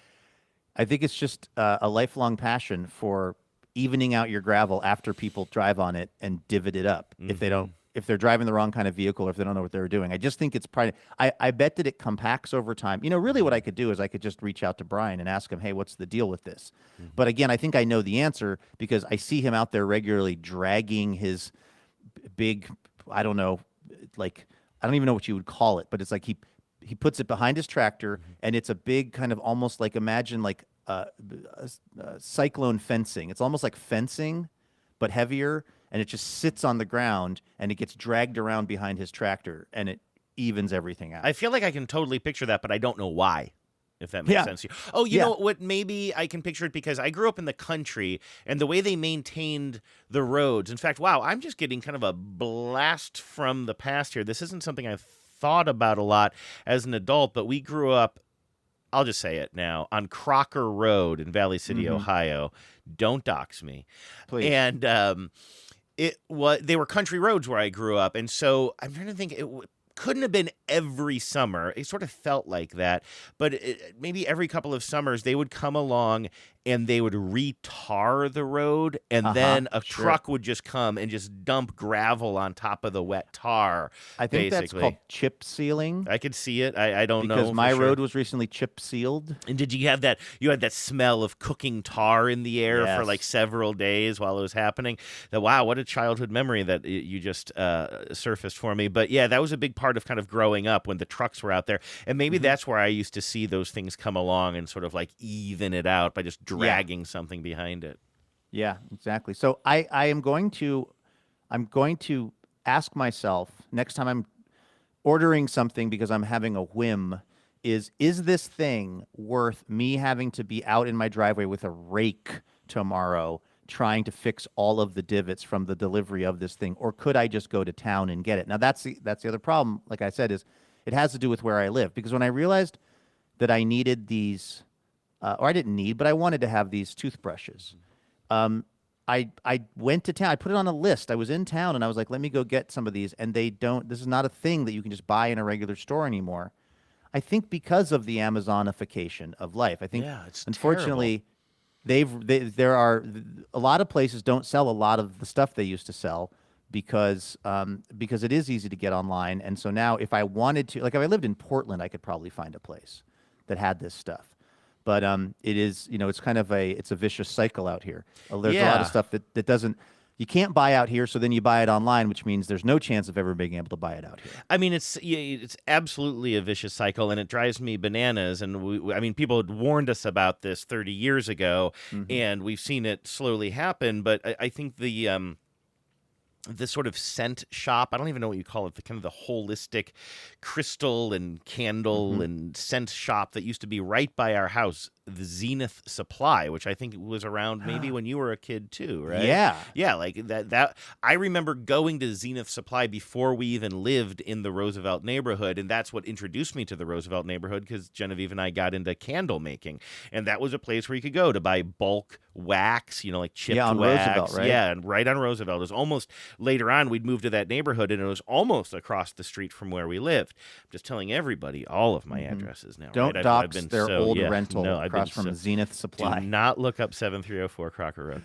just a lifelong passion for evening out your gravel after people drive on it and divot it up if they're driving the wrong kind of vehicle or if they don't know what they're doing. I just think it's probably I bet that it compacts over time. Really what I could do is I could just reach out to Brian and ask him, hey, what's the deal with this? But again, I think I know the answer because I see him out there regularly dragging his big, I don't know, like, I don't even know what you would call it, but it's like he puts it behind his tractor and it's a big kind of almost like, imagine like cyclone fencing. It's almost like fencing, but heavier. And it just sits on the ground and it gets dragged around behind his tractor and it evens everything out. I feel like I can totally picture that, but I don't know why. If that makes sense to you. Oh, you know what? Maybe I can picture it because I grew up in the country and the way they maintained the roads. In fact, wow, I'm just getting kind of a blast from the past here. This isn't something I've thought about a lot as an adult, but we grew up, I'll just say it now, on Crocker Road in Valley City, Ohio. Don't dox me. Please. And they were country roads where I grew up. And so I'm trying to think, couldn't have been every summer. It sort of felt like that. But maybe every couple of summers, they would come along and they would retar the road. And then a truck would just come and just dump gravel on top of the wet tar. I think that's called chip sealing. I could see it. I don't know. Because my road was recently chip sealed. And did you have that? You had that smell of cooking tar in the air for like several days while it was happening. Wow, what a childhood memory that you just surfaced for me. But yeah, that was a big part of kind of growing up when the trucks were out there. And maybe that's where I used to see those things come along and sort of like even it out by just dragging something behind it. Yeah, exactly. So I'm going to ask myself next time I'm ordering something because I'm having a whim, is this thing worth me having to be out in my driveway with a rake tomorrow trying to fix all of the divots from the delivery of this thing, or could I just go to town and get it? Now that's the other problem, like I said, is it has to do with where I live, because when I realized that I needed these or I didn't need, but I wanted to have these toothbrushes. I went to town. I put it on a list. I was in town, and I was like, let me go get some of these. And this is not a thing that you can just buy in a regular store anymore. I think because of the Amazonification of life. I think, it's unfortunately, there are a lot of places don't sell a lot of the stuff they used to sell because it is easy to get online. And so now if I wanted to, like if I lived in Portland, I could probably find a place that had this stuff. But it is, it's kind of a vicious cycle out here. There's a lot of stuff that doesn't, you can't buy out here, so then you buy it online, which means there's no chance of ever being able to buy it out here. I mean, it's absolutely a vicious cycle, and it drives me bananas. And people had warned us about this 30 years ago, and we've seen it slowly happen. But I think the sort of scent shop, I don't even know what you call it, the kind of the holistic crystal and candle and scent shop that used to be right by our house, the Zenith Supply, which I think was around maybe when you were a kid too, right? Yeah, like that. I remember going to Zenith Supply before we even lived in the Roosevelt neighborhood, and that's what introduced me to the Roosevelt neighborhood, because Genevieve and I got into candle making, and that was a place where you could go to buy bulk wax, like chipped on wax. Roosevelt, right? Yeah, and right on Roosevelt. It was almost, later on, we'd moved to that neighborhood, and it was almost across the street from where we lived. I'm just telling everybody all of my addresses now. Don't right? dox their old rental across from Zenith Supply. Do not look up 7304 Crocker Road.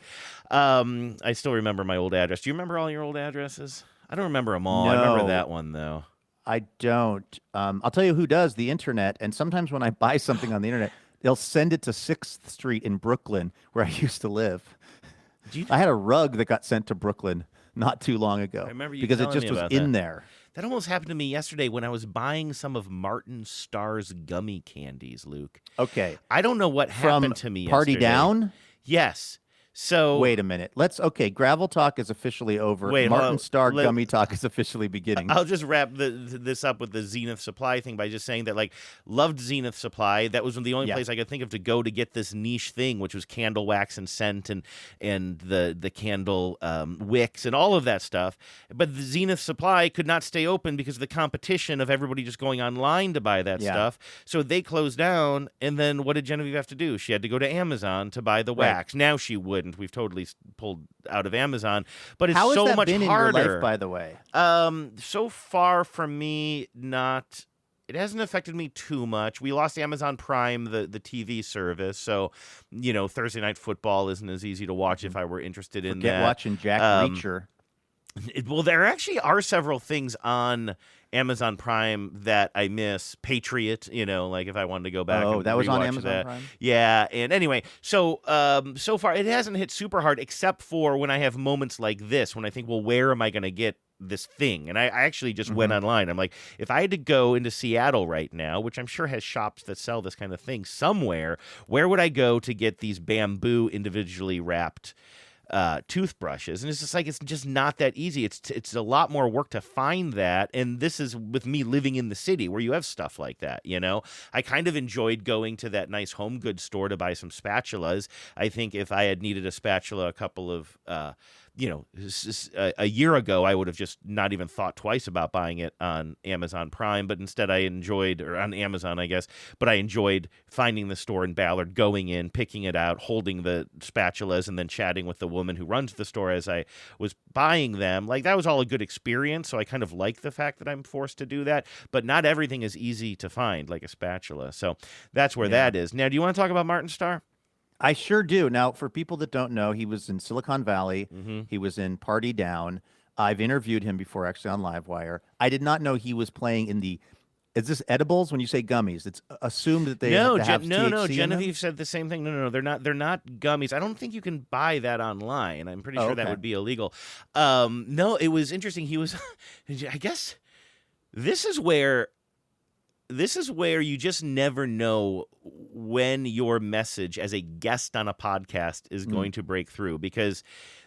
I still remember my old address. Do you remember all your old addresses? I don't remember them all. No. I remember that one, though. I don't. I'll tell you who does, the internet. And sometimes when I buy something on the internet, they'll send it to 6th Street in Brooklyn, where I used to live. I had a rug that got sent to Brooklyn not too long ago. I remember you because it telling just me was about in that. there. That almost happened to me yesterday when I was buying some of Martin Starr's gummy candies, Luke. Okay. I don't know what happened From to me Party yesterday. Down? Yes. So Wait a minute. Gravel Talk is officially over. Wait, hold Martin on. Starr Gummy Talk is officially beginning. I'll just wrap this up with the Zenith Supply thing by just saying that, like, loved Zenith Supply. That was the only place I could think of to go to get this niche thing, which was candle wax and scent and the candle wicks and all of that stuff. But the Zenith Supply could not stay open because of the competition of everybody just going online to buy that stuff. So they closed down, and then what did Genevieve have to do? She had to go to Amazon to buy the wax. Now she wouldn't. We've totally pulled out of Amazon, but it's How has so that much been harder. in your life, by the way? So far for me, not. It hasn't affected me too much. We lost Amazon Prime, the TV service, so Thursday Night Football isn't as easy to watch if I were interested in Forget that. watching Jack Reacher. Well, there actually are several things on Amazon Prime that I miss. Patriot, like if I wanted to go back. Oh, and that was on rewatch Amazon that. Prime? Yeah, and anyway, so far it hasn't hit super hard, except for when I have moments like this, when I think, well, where am I going to get this thing? And I actually just went online. I'm like, if I had to go into Seattle right now, which I'm sure has shops that sell this kind of thing somewhere, where would I go to get these bamboo individually wrapped toothbrushes? And it's just like, it's just not that easy. It's a lot more work to find that, and this is with me living in the city where you have stuff like that. I kind of enjoyed going to that nice home goods store to buy some spatulas. I think if I had needed a spatula a couple of a year ago, I would have just not even thought twice about buying it on Amazon Prime, but instead I enjoyed, or on Amazon, I guess, but I enjoyed finding the store in Ballard, going in, picking it out, holding the spatulas, and then chatting with the woman who runs the store as I was buying them. Like, that was all a good experience, so I kind of like the fact that I'm forced to do that, but not everything is easy to find, like a spatula. So that's where that is. Now, do you want to talk about Martin Starr? I sure do. Now, for people that don't know, he was in Silicon Valley. Mm-hmm. He was in Party Down. I've interviewed him before, actually, on Livewire. I did not know he was playing in the... Is this edibles when you say gummies? It's assumed that they have to have THC no. in them? Genevieve said the same thing. No, they're not. They're not gummies. I don't think you can buy that online. I'm pretty sure that would be illegal. No, it was interesting. He was, I guess, this is where you just never know when your message as a guest on a podcast is going to break through, because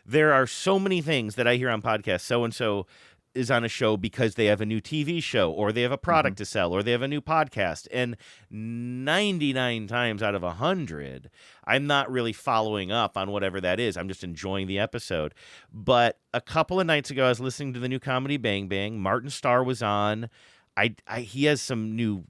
there are so many things that I hear on podcasts. So-and-so is on a show because they have a new TV show, or they have a product to sell, or they have a new podcast. And 99 times out of 100, I'm not really following up on whatever that is. I'm just enjoying the episode. But a couple of nights ago, I was listening to the new comedy Bang Bang. Martin Starr was on. He has some new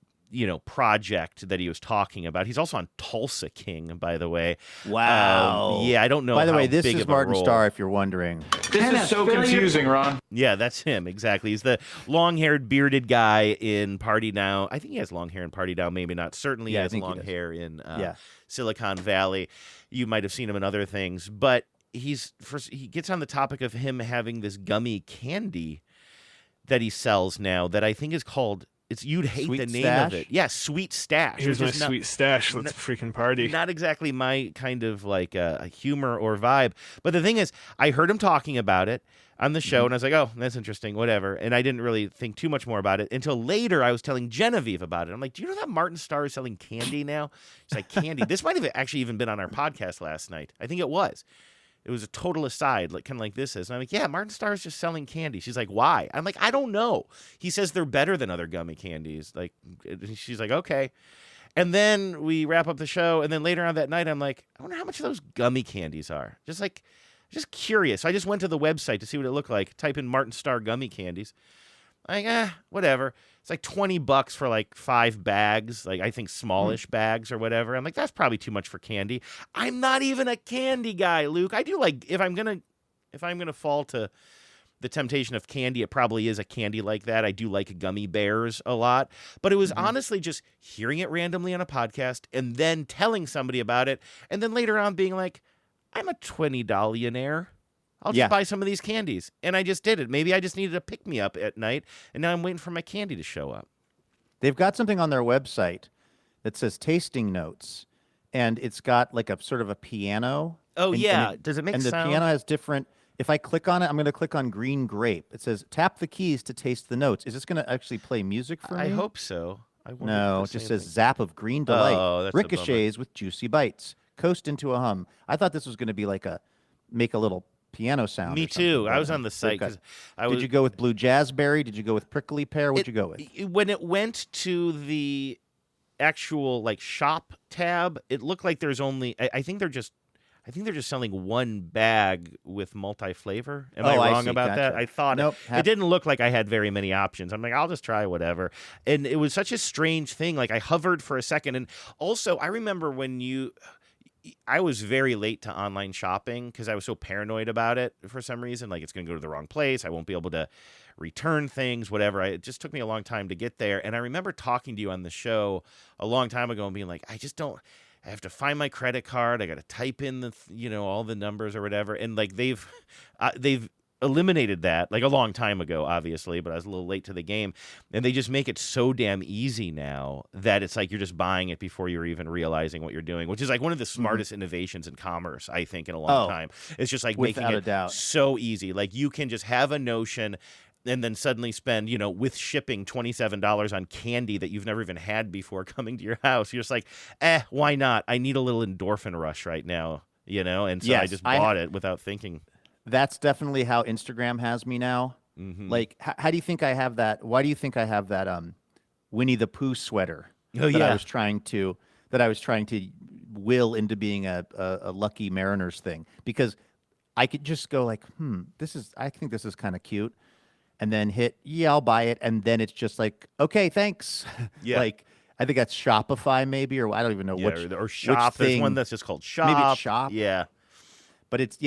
project that he was talking about. He's also on Tulsa King, by the way. Wow. Yeah, I don't know. By the how way, this big is of a Martin role. Starr, if you're wondering. This is so confusing, Ron. Yeah, that's him, exactly. He's the long-haired, bearded guy in Party Now. I think he has long hair in Party Now, maybe not. Certainly he has long hair in Silicon Valley. You might have seen him in other things. But he gets on the topic of him having this gummy candy that he sells now that I think is called... You'd hate Sweet the name Stash? of it. Yeah, Sweet Stash. Here's my Which is sweet stash. Let's freaking party. Not exactly my kind of like a humor or vibe. But the thing is, I heard him talking about it on the show, and I was like, oh, that's interesting, whatever. And I didn't really think too much more about it until later I was telling Genevieve about it. I'm like, do you know that Martin Starr is selling candy now? She's like, candy? This might have actually even been on our podcast last night. I think it was. It was a total aside, like kind of like this is. And I'm like, yeah, Martin Starr is just selling candy. She's like, why? I'm like, I don't know. He says they're better than other gummy candies. Like, she's like, okay. And then we wrap up the show, and then later on that night, I'm like, I wonder how much of those gummy candies are. Just curious. So I just went to the website to see what it looked like. Type in Martin Starr gummy candies. Like, whatever. It's like $20 for like 5 bags, like I think smallish bags or whatever. I'm like, that's probably too much for candy. I'm not even a candy guy, Luke. I do like, if I'm gonna fall to the temptation of candy, it probably is a candy like that. I do like gummy bears a lot, but it was honestly just hearing it randomly on a podcast and then telling somebody about it, and then later on being like, I'm a $20-millionaire. I'll just buy some of these candies. And I just did it. Maybe I just needed a pick-me-up at night, and now I'm waiting for my candy to show up. They've got something on their website that says tasting notes, and it's got like a sort of a piano. Oh, and yeah. Does it make sound? And the sound? piano has different... If I click on it, I'm going to click on green grape. It says tap the keys to taste the notes. Is this going to actually play music for me? I hope so. No, it just says zap of green delight. Oh, that's ricochets with juicy bites. Coast into a hum. I thought this was going to be like make a little piano sound. Me or something, too. but I was on the site. Did you go with blue jazzberry? Did you go with prickly pear? What'd you go with? When it went to the actual like shop tab, it looked like there's only. I think they're just selling one bag with multi-flavor. Am I wrong about that? I thought it didn't look like I had very many options. I'm like, I'll just try whatever. And it was such a strange thing. Like I hovered for a second. And also I remember I was very late to online shopping because I was so paranoid about it for some reason. Like it's going to go to the wrong place. I won't be able to return things, whatever. It just took me a long time to get there. And I remember talking to you on the show a long time ago and being like, I have to find my credit card. I got to type in all the numbers or whatever. And like they've eliminated that like a long time ago, obviously, but I was a little late to the game. And they just make it so damn easy now that it's like you're just buying it before you're even realizing what you're doing, which is like one of the smartest innovations in commerce, I think, in a long time. It's just like making it so easy. Like you can just have a notion and then suddenly spend, with shipping $27 on candy that you've never even had before coming to your house. You're just like, why not? I need a little endorphin rush right now, And so I just bought it without thinking. That's definitely how Instagram has me now. Mm-hmm. Like, how do you think I have that? Why do you think I have that Winnie the Pooh sweater I was trying to will into being a Lucky Mariners thing? Because I could just go like, I think this is kind of cute. And then I'll buy it. And then it's just like, okay, thanks. Yeah. Like, I think that's Shopify maybe, or I don't even know which. Or Shop. Which thing. There's one that's just called Shop. Maybe it's Shop. Yeah. But it's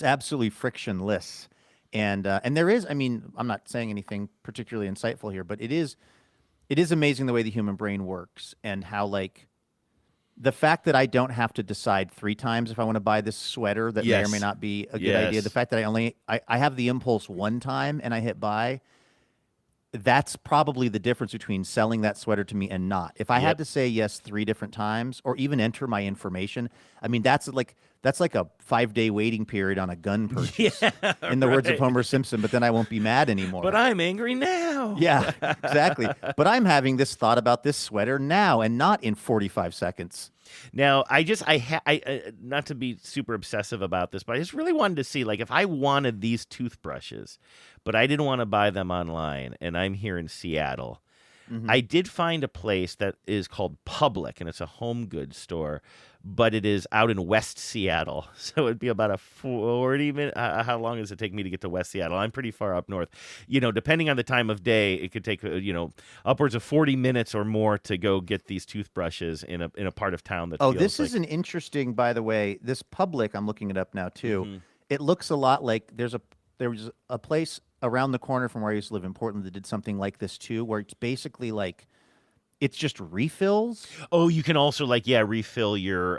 absolutely frictionless. And there is, I'm not saying anything particularly insightful here, but it is amazing the way the human brain works and how like the fact that I don't have to decide 3 times if I want to buy this sweater that may or may not be a good idea. The fact that I have the impulse one time and I hit buy, that's probably the difference between selling that sweater to me and not. If I had to say yes 3 different times or even enter my information, that's like a 5-day waiting period on a gun purchase. In the words of Homer Simpson, but then I won't be mad anymore. But I'm angry now. Yeah, exactly. But I'm having this thought about this sweater now and not in 45 seconds. Now, I not to be super obsessive about this, but I just really wanted to see, like, if I wanted these toothbrushes, but I didn't want to buy them online, and I'm here in Seattle, I did find a place that is called Public, and it's a home goods store, but it is out in West Seattle. So it'd be about a 40-minute. How long does it take me to get to West Seattle? I'm pretty far up north. Depending on the time of day, it could take upwards of 40 minutes or more to go get these toothbrushes in a part of town that. This is an interesting, by the way. This Public, I'm looking it up now too. It looks a lot like there was a place around the corner from where I used to live in Portland that did something like this too, where it's basically like. It's just refills. Oh, you can also refill your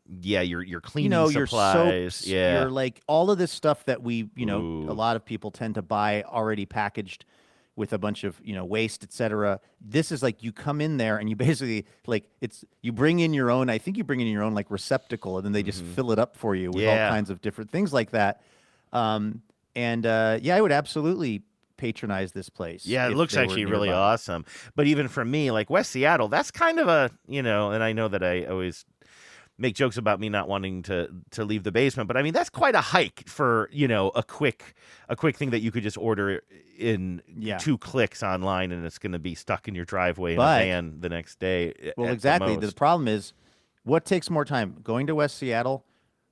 your cleaning supplies. Soaps, your like all of this stuff that we a lot of people tend to buy already packaged with a bunch of waste, etc. This is like you come in there and you basically you bring in your own. I think you bring in your own like receptacle, and then they just fill it up for you with all kinds of different things like that. I would absolutely patronize this place. Yeah, it looks actually really awesome. But even for me, like West Seattle, that's kind of a, and I know that I always make jokes about me not wanting to leave the basement, but I mean, that's quite a hike for, a quick thing that you could just order in 2 clicks online and it's going to be stuck in your driveway in a van the next day. Well, exactly. The problem is what takes more time, going to West Seattle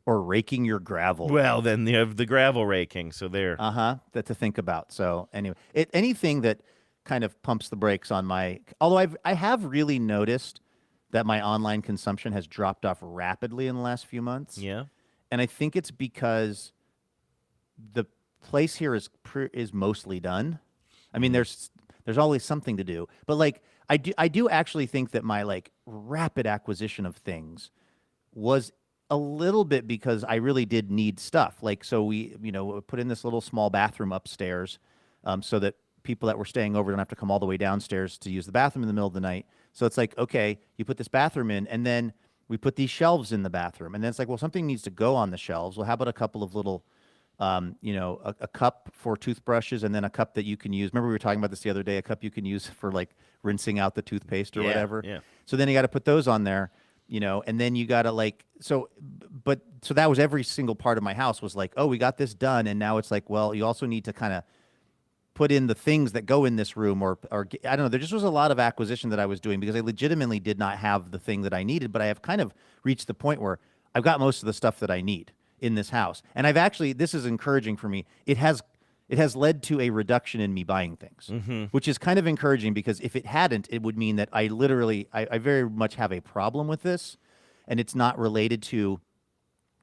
or raking your gravel? Well, then you have the gravel raking, so there. That to think about. So anyway, anything that kind of pumps the brakes on my. Although I have really noticed that my online consumption has dropped off rapidly in the last few months. Yeah, and I think it's because the place here is mostly done. I mean, there's always something to do, but like I do actually think that my like rapid acquisition of things was a little bit because I really did need stuff. Like, so we, put in this little small bathroom upstairs so that people that were staying over don't have to come all the way downstairs to use the bathroom in the middle of the night. So it's like, okay, you put this bathroom in, and then we put these shelves in the bathroom, and then it's like, well, something needs to go on the shelves. Well, how about a couple of little, a cup for toothbrushes, and then a cup that you can use. Remember we were talking about this the other day, a cup you can use for like rinsing out the toothpaste or whatever. Yeah. So then you got to put those on there, and then you got to so that was every single part of my house was like, oh, we got this done. And now it's like, well, you also need to kind of put in the things that go in this room or I don't know. There just was a lot of acquisition that I was doing because I legitimately did not have the thing that I needed, but I have kind of reached the point where I've got most of the stuff that I need in this house. And I've actually, this is encouraging for me. It has led to a reduction in me buying things, which is kind of encouraging because if it hadn't, it would mean that I very much have a problem with this, and it's not related to,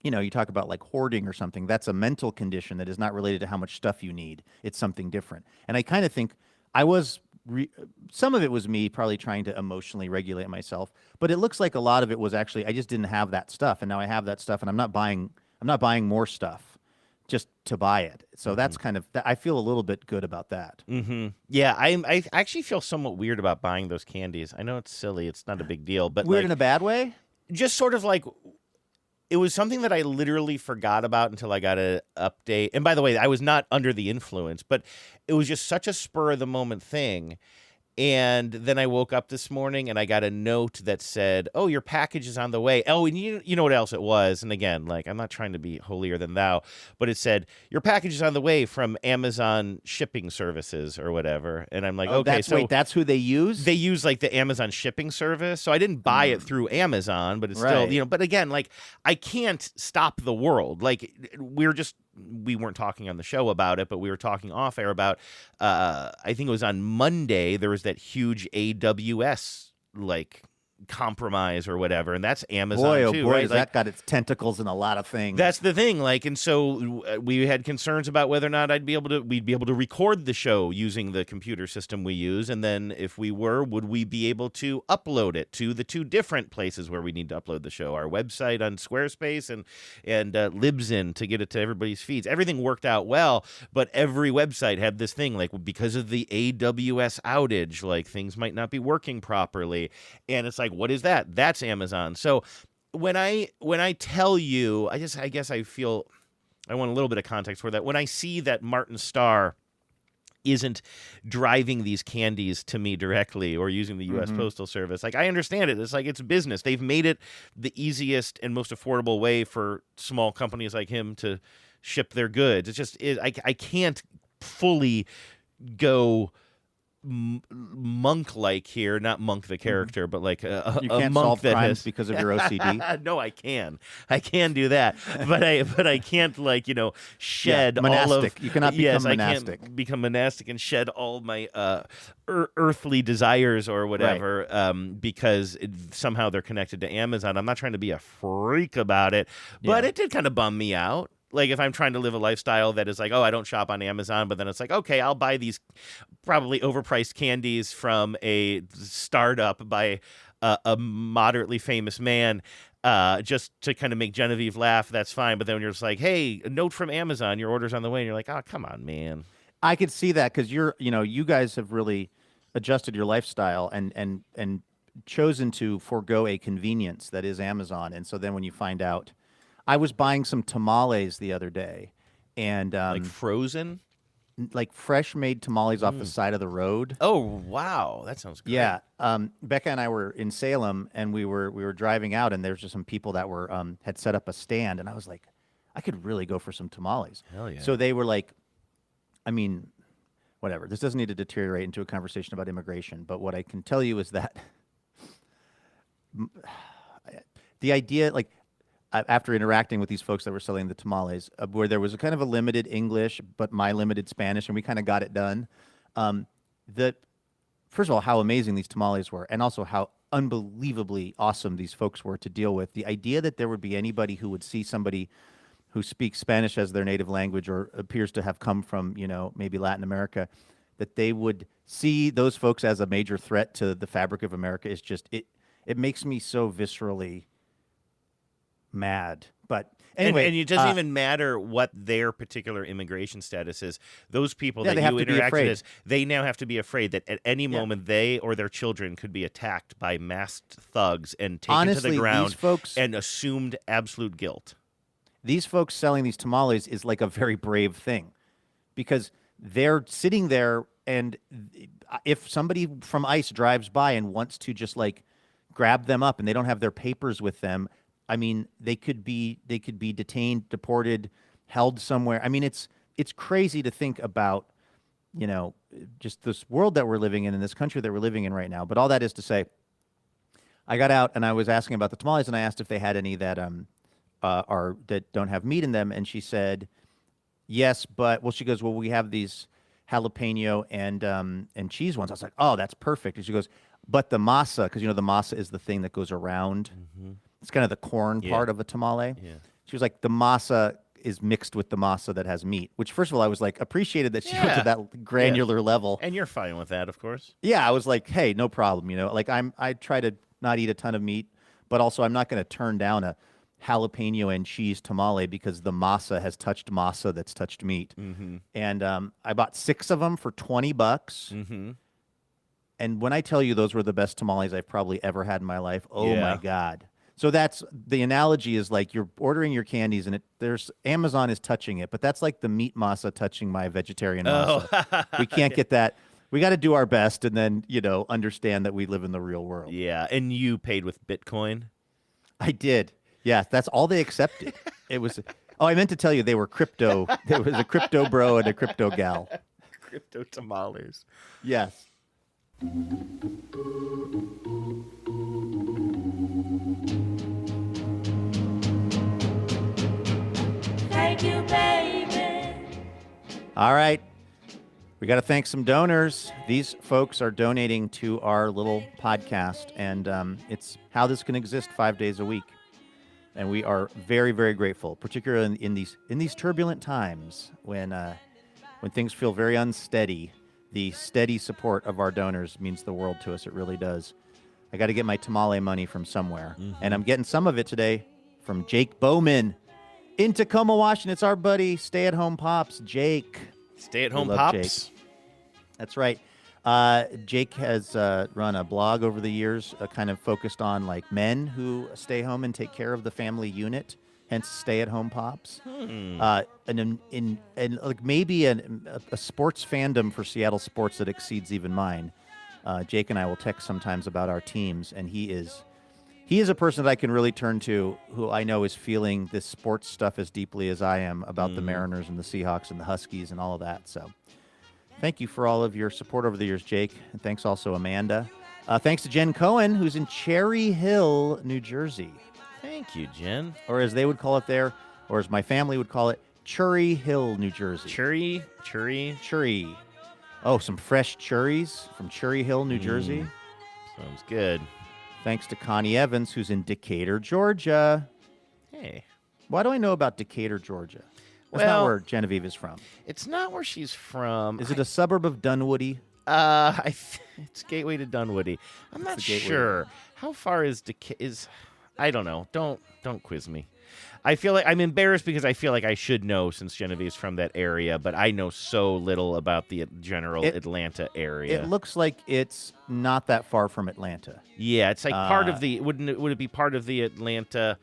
you talk about like hoarding or something. That's a mental condition that is not related to how much stuff you need. It's something different. And I kind of think some of it was me probably trying to emotionally regulate myself, but it looks like a lot of it was actually I just didn't have that stuff, and now I have that stuff, and I'm not buying more stuff just to buy it. So that's kind of, I feel a little bit good about that. Yeah, I actually feel somewhat weird about buying those candies. I know it's silly. It's not a big deal. But weird in a bad way? Just sort of like, it was something that I literally forgot about until I got an update. And by the way, I was not under the influence, but it was just such a spur of the moment thing. And then I woke up this morning and I got a note that said, oh, your package is on the way. Oh, and you know what else it was? And again, like, I'm not trying to be holier than thou, but it said, your package is on the way from Amazon shipping services or whatever. And I'm like, okay, that's who they use? They use like the Amazon shipping service. So I didn't buy it through Amazon, but it's still, but again, like, I can't stop the world. Like, we weren't talking on the show about it, but we were talking off air about, I think it was on Monday, there was that huge AWS compromise or whatever, and that's Amazon too, right? That got its tentacles in a lot of things. That's the thing, and so we had concerns about whether or not we'd be able to record the show using the computer system we use, and then if we would we be able to upload it to the two different places where we need to upload the show, our website on Squarespace and Libsyn to get it to everybody's feeds. Everything worked out well, but every website had this thing, because of the AWS outage, things might not be working properly, and it's like, what is that? That's Amazon. So when I tell you, I guess I feel I want a little bit of context for that. When I see that Martin Starr isn't driving these candies to me directly or using the U.S. Postal Service, I understand it. It's it's business. They've made it the easiest and most affordable way for small companies like him to ship their goods. It's just I can't fully go monk-like here, not Monk the character, but you can't monk solve that crimes because of your OCD. No, I can do that, but I can't shed monastic. all of. You cannot become monastic. I can't become monastic and shed all my earthly desires or whatever, because somehow they're connected to Amazon. I'm not trying to be a freak about it, but it did kind of bum me out. If I'm trying to live a lifestyle that is I don't shop on Amazon, but then it's okay, I'll buy these probably overpriced candies from a startup by a moderately famous man, just to kind of make Genevieve laugh. That's fine. But then when you're just hey, a note from Amazon, your order's on the way, and you're like, oh, come on, man. I could see that because you guys have really adjusted your lifestyle and chosen to forego a convenience that is Amazon. And so then when you find out, I was buying some tamales the other day, and frozen, fresh made tamales off the side of the road. Oh wow, that sounds great. Yeah, Becca and I were in Salem, and we were driving out, and there's just some people that were had set up a stand, and I was like, I could really go for some tamales. Hell yeah! So they were whatever. This doesn't need to deteriorate into a conversation about immigration, but what I can tell you is that the idea, after interacting with these folks that were selling the tamales, where there was a kind of a limited English, but my limited Spanish, and we kind of got it done. First of all, how amazing these tamales were, and also how unbelievably awesome these folks were to deal with. The idea that there would be anybody who would see somebody who speaks Spanish as their native language or appears to have come from, maybe Latin America, that they would see those folks as a major threat to the fabric of America is just, it makes me so viscerally mad. But anyway, and it doesn't even matter what their particular immigration status is. Those people Yeah, they that have you to be interact afraid. with, they now have to be afraid that at any moment they or their children could be attacked by masked thugs and taken to Honestly, the ground these folks- and assumed absolute guilt. these folks selling these tamales is like a very brave thing, because they're sitting there, and if somebody from ICE drives by and wants to just like grab them up and they don't have their papers with them, I mean, they could be detained, deported, held somewhere. I mean, it's crazy to think about, you know, just this world that we're living in this country that we're living in right now. But all that is to say, I got out and I was asking about the tamales, and I asked if they had any that that don't have meat in them, and she said yes, but she goes, well, we have these jalapeno and cheese ones. I was like, oh, that's perfect. And she goes, but the masa, because the masa is the thing that goes around. Mm-hmm. It's kind of the corn part of a tamale. Yeah. She was like, the masa is mixed with the masa that has meat, which, first of all, I was like, appreciated that she went to that granular level. And you're fine with that, of course. Yeah, I was like, hey, no problem. Like I try to not eat a ton of meat, but also I'm not going to turn down a jalapeno and cheese tamale because the masa has touched masa that's touched meat. Mm-hmm. And I bought 6 of them for $20. Mm-hmm. And when I tell you those were the best tamales I've probably ever had in my life, oh my God. So that's the analogy is like you're ordering your candies and there's Amazon is touching it, but that's like the meat masa touching my vegetarian masa. We can't get that. We got to do our best and then, understand that we live in the real world. Yeah. And you paid with Bitcoin? I did. Yeah. That's all they accepted. It was, I meant to tell you they were crypto. There was a crypto bro and a crypto gal. Crypto tamales. Yes. Thank you, baby. All right. We got to thank some donors. These folks are donating to our little podcast, and it's how this can exist 5 days a week. And we are very, very grateful, particularly in these turbulent times when things feel very unsteady. The steady support of our donors means the world to us. It really does. I got to get my tamale money from somewhere, and I'm getting some of it today from Jake Bowman in Tacoma, Washington. It's our buddy, stay-at-home pops, Jake. Stay-at-home pops? Jake. That's right. Jake has run a blog over the years kind of focused on like men who stay home and take care of the family unit, hence stay-at-home pops. And like maybe a sports fandom for Seattle sports that exceeds even mine. Jake and I will text sometimes about our teams, and he is a person that I can really turn to, who I know is feeling this sports stuff as deeply as I am about the Mariners and the Seahawks and the Huskies and all of that. So thank you for all of your support over the years, Jake. And thanks also, Amanda. Thanks to Jen Cohen, who's in Cherry Hill, New Jersey. Thank you, Jen. Or as they would call it there, or as my family would call it, Cherry Hill, New Jersey. Churry. Oh, some fresh churries from Cherry Hill, New Jersey. Sounds good. Thanks to Connie Evans, who's in Decatur, Georgia. Hey. Why do I know about Decatur, Georgia? That's not where Genevieve is from. It's not where she's from. Is it a suburb of Dunwoody? It's gateway to Dunwoody. I'm not sure. How far is I don't know. Don't quiz me. I feel like I'm embarrassed because I feel like I should know since Genevieve's from that area, but I know so little about the general Atlanta area. It looks like it's not that far from Atlanta. Yeah, it's like part of the would it be part of the Atlanta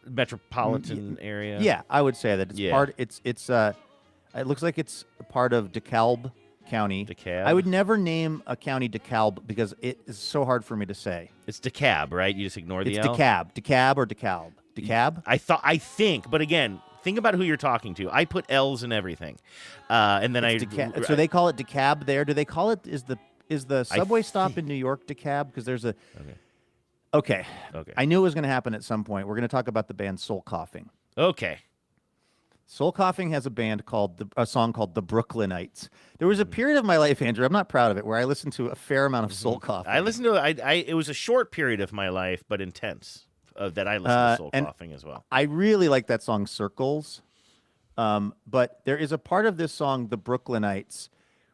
metropolitan area? Yeah, I would say that it's part. It looks like it's a part of DeKalb County. DeKalb. I would never name a county DeKalb because it is so hard for me to say. It's DeKalb, right? You just ignore the L. It's DeKalb or DeKalb. DeKalb? I think, but again, think about who you're talking to. I put L's in everything, and then so they call it DeKalb there. Do they call it? Is the subway stop in New York DeKalb? Because there's a. Okay. I knew it was going to happen at some point. We're going to talk about the band Soul Coughing. Okay. Soul Coughing has a song called The Brooklynites. There was a period of my life, Andrew, I'm not proud of it, where I listened to a fair amount of Soul Coughing. I listened to it. It was a short period of my life, but intense. That I listened to Soul Coughing as well. I really like that song Circles. But there is a part of this song, The Brooklynites,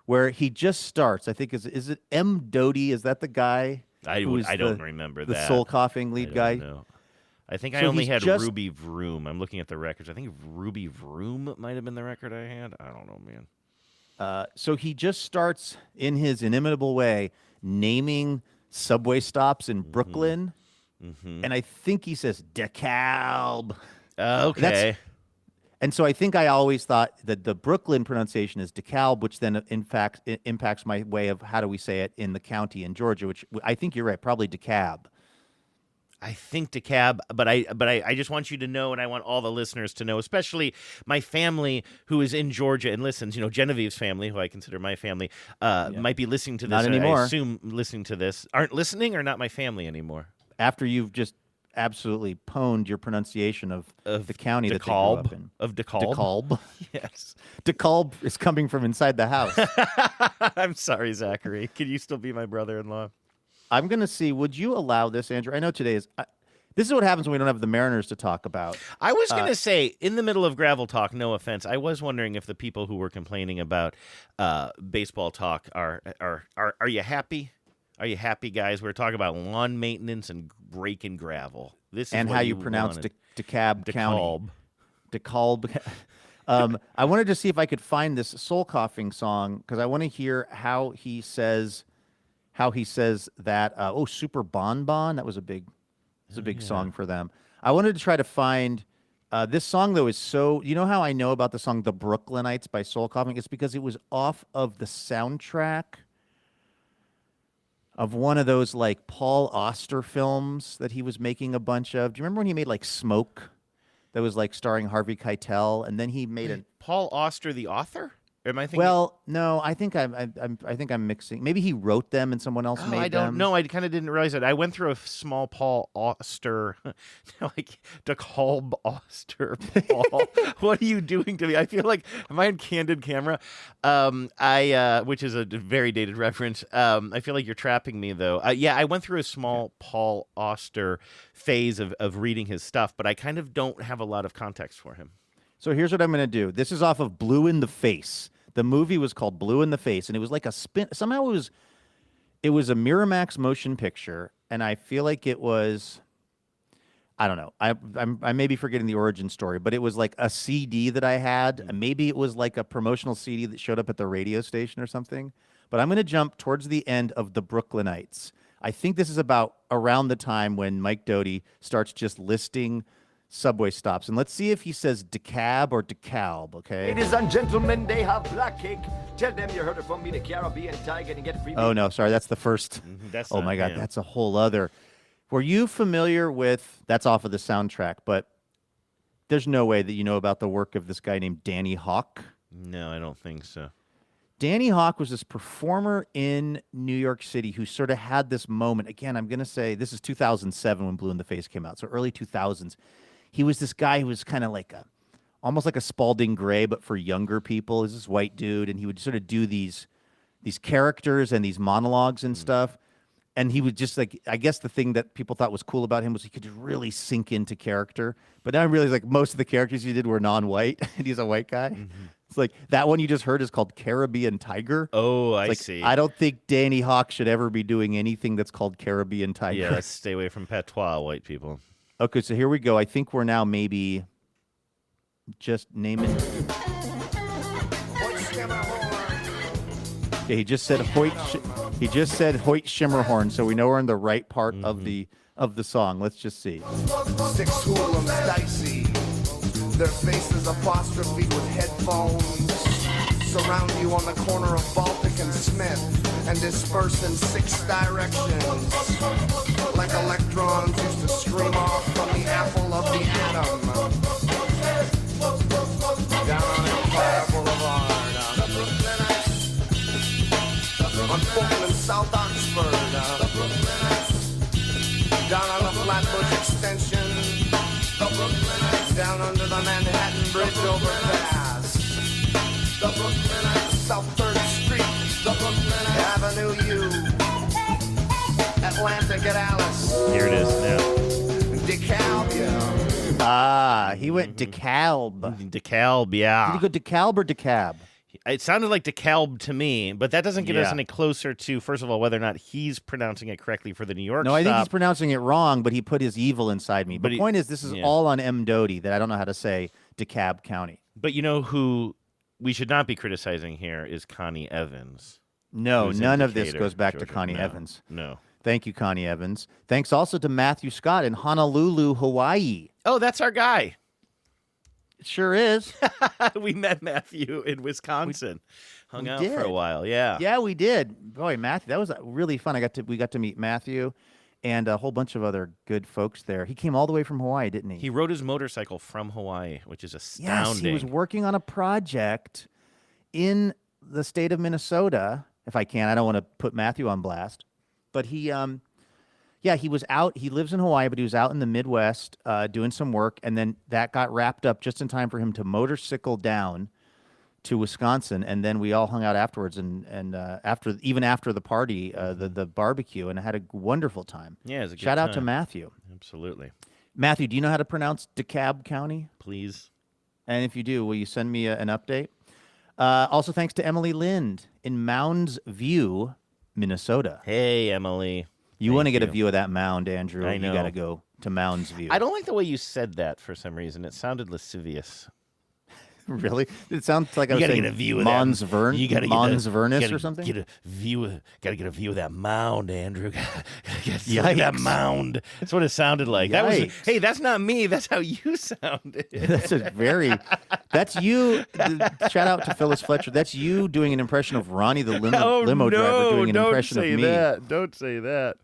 where he just starts. I think is it M. Doty? Is that the guy? I don't remember the that. Soul Coughing lead guy. Know. I think I So only he's had just- Ruby Vroom. I'm looking at the records. I think Ruby Vroom might have been the record I had. I don't know, man. So he just starts in his inimitable way naming subway stops in Brooklyn, and I think he says DeKalb. Okay. And so I think I always thought that the Brooklyn pronunciation is DeKalb, which then in fact impacts my way of how do we say it in the county in Georgia, which I think you're right, probably DeKalb. I think DeKalb, but I just want you to know, and I want all the listeners to know, especially my family who is in Georgia and listens. You know, Genevieve's family, who I consider my family, might be listening to this. Not anymore. I assume listening to this aren't listening or not my family anymore. After you've just absolutely pwned your pronunciation of the county that they grew up in. Of DeKalb? DeKalb. Yes. DeKalb is coming from inside the house. I'm sorry, Zachary. Can you still be my brother-in-law? I'm going to see, would you allow this, Andrew? I know today is... this is what happens when we don't have the Mariners to talk about. I was going to say, in the middle of Gravel Talk, no offense, I was wondering if the people who were complaining about baseball talk are you happy? Are you happy, guys? We're talking about lawn maintenance and raking gravel. This is and what how you pronounce wanted. DeKalb County. DeKalb. I wanted to see if I could find this soul coughing song because I want to hear how he says that. Super Bon Bon. That was a big song for them. I wanted to try to find this song though is so. You know how I know about the song "The Brooklynites" by Soul Coughing? It's because it was off of the soundtrack of one of those like Paul Auster films that he was making a bunch of. Do you remember when he made like Smoke? That was like starring Harvey Keitel, and then he made Paul Auster, the author. Am I thinking? Well, no, I think I'm mixing. Maybe he wrote them and someone else made them. I don't know. I kind of didn't realize it. I went through a small Paul Auster, like DeKalb Auster. Paul, what are you doing to me? I feel like am I on Candid Camera? Which is a very dated reference. I feel like you're trapping me though. I went through a small Paul Auster phase of reading his stuff, but I kind of don't have a lot of context for him. So here's what I'm going to do. This is off of Blue in the Face. The movie was called Blue in the Face, and it was like a spin. Somehow it was a Miramax motion picture, and I feel like it was. I don't know. I may be forgetting the origin story, but it was like a CD that I had. And maybe it was like a promotional CD that showed up at the radio station or something. But I'm going to jump towards the end of The Brooklynites. I think this is about around the time when Mike Doty starts just listing subway stops. And let's see if he says DeKalb or DeKalb, okay? Ladies and gentlemen, they have black cake. Tell them you heard it from me, the Caribbean Tiger, and get free. Oh, no, sorry. That's the first. That's oh, not my God. him. That's a whole other. Were you familiar with, that's off of the soundtrack, but there's no way that you know about the work of this guy named Danny Hawk? No, I don't think so. Danny Hawk was this performer in New York City who sort of had this moment. Again, I'm going to say this is 2007 when Blue in the Face came out, so early 2000s. He was this guy who was kind of like almost like a Spalding Gray, but for younger people. He's this white dude, and he would sort of do these characters and these monologues and stuff. And he would just like, I guess the thing that people thought was cool about him was he could just really sink into character. But now I realize like most of the characters he did were non-white, and he's a white guy. Mm-hmm. It's like that one you just heard is called Caribbean Tiger. Oh, I like, see. I don't think Danny Hawk should ever be doing anything that's called Caribbean Tiger. Yeah, let's stay away from patois, white people. Okay, so here we go. I think we're now maybe just naming. Okay, he just said Hoyt Shimmerhorn, so we know we're in the right part of the song. Let's just see. 6 hoolums dicey. Their faces apostrophe with headphones. Surround you on the corner of Baltic and Smith and disperse in 6 directions. Like electrons used to stream off from the apple of the atom. Down on Empire Boulevard. On Fulton and South Oxford. Down on the Flatbush Extension. Down under the Manhattan Bridge overpass. South 3rd Street. Avenue U. Atlantic at Alice. Here it is now. DeKalb, yeah. Ah, he went DeKalb. DeKalb, yeah. Did he go DeKalb or DeKalb? It sounded like DeKalb to me, but that doesn't get us Yeah. any closer to, first of all, whether or not he's pronouncing it correctly for the New York No, I think he's stop. pronouncing it wrong, but he put his evil inside me. But The point is, this is yeah. all on M. Doty that I don't know how to say DeKalb County. But you know who we should not be criticizing here is Connie Evans. No, who's in none of this Decatur, goes back to Georgia. Connie No, Evans. No. Thank you, Connie Evans. Thanks also to Matthew Scott in Honolulu, Hawaii. Oh, that's our guy. It sure is. We met Matthew in Wisconsin. Hung we out for a did. while. Yeah. Yeah, we did. Boy, Matthew, that was really fun. We got to meet Matthew and a whole bunch of other good folks there. He came all the way from Hawaii, didn't he? He rode his motorcycle from Hawaii, which is Yes, astounding. he was working on a project in the state of Minnesota. If I can, I don't want to put Matthew on blast, but he was out. He lives in Hawaii, but he was out in the Midwest doing some work, and then that got wrapped up just in time for him to motorcycle down to Wisconsin, and then we all hung out afterwards, and after the party, the barbecue, and had a wonderful time. Yeah, it was a good Shout out to time. Matthew. Absolutely. Matthew, do you know how to pronounce DeKalb County? Please. And if you do, will you send me an update? Also, thanks to Emily Lind in Mounds View, Minnesota. Hey, Emily. You want to Thank get a you. view of that mound, Andrew? I know. You got to go to Mounds View. I don't like the way you said that for some reason. It sounded lascivious. Really? It sounds like I You was gotta saying get a view of Mons that. Vern, You gotta Mons get Vernus gotta or something. Gotta get a view of that mound, Andrew. Look at that Yikes. mound. That's what it sounded like. That was. Yikes. Hey, that's not me. That's how you sounded. That's a very. That's you. Shout out to Phyllis Fletcher. That's you doing an impression of Ronnie the limo driver doing an impression of me. Don't say that.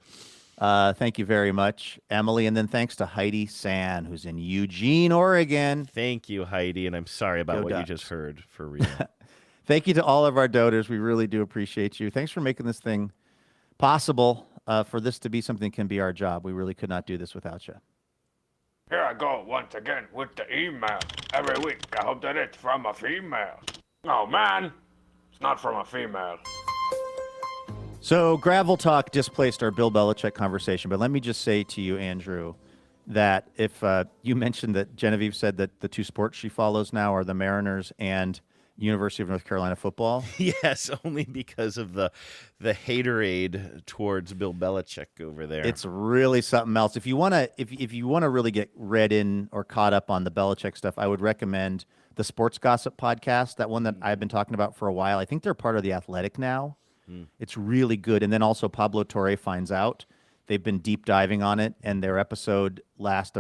Thank you very much, Emily, and then thanks to Heidi San, who's in Eugene, Oregon. Thank you, Heidi, and I'm sorry about Go what Ducks. you just heard. For real. Thank you to all of our donors. We really do appreciate you. Thanks for making this thing possible. For this to be something that can be our job. We really could not do this without you. Here I go once again with the email. Every week, I hope that it's from a female. Oh man, it's not from a female. So Gravel Talk displaced our Bill Belichick conversation, but let me just say to you, Andrew, that if you mentioned that Genevieve said that the two sports she follows now are the Mariners and University of North Carolina football. Yes, only because of the haterade towards Bill Belichick over there. It's really something else. If you want to if you want to really get read in or caught up on the Belichick stuff, I would recommend the Sports Gossip podcast, that one that I've been talking about for a while. I think they're part of The Athletic now. It's really good. And then also Pablo Torre Finds Out. They've been deep diving on it, and their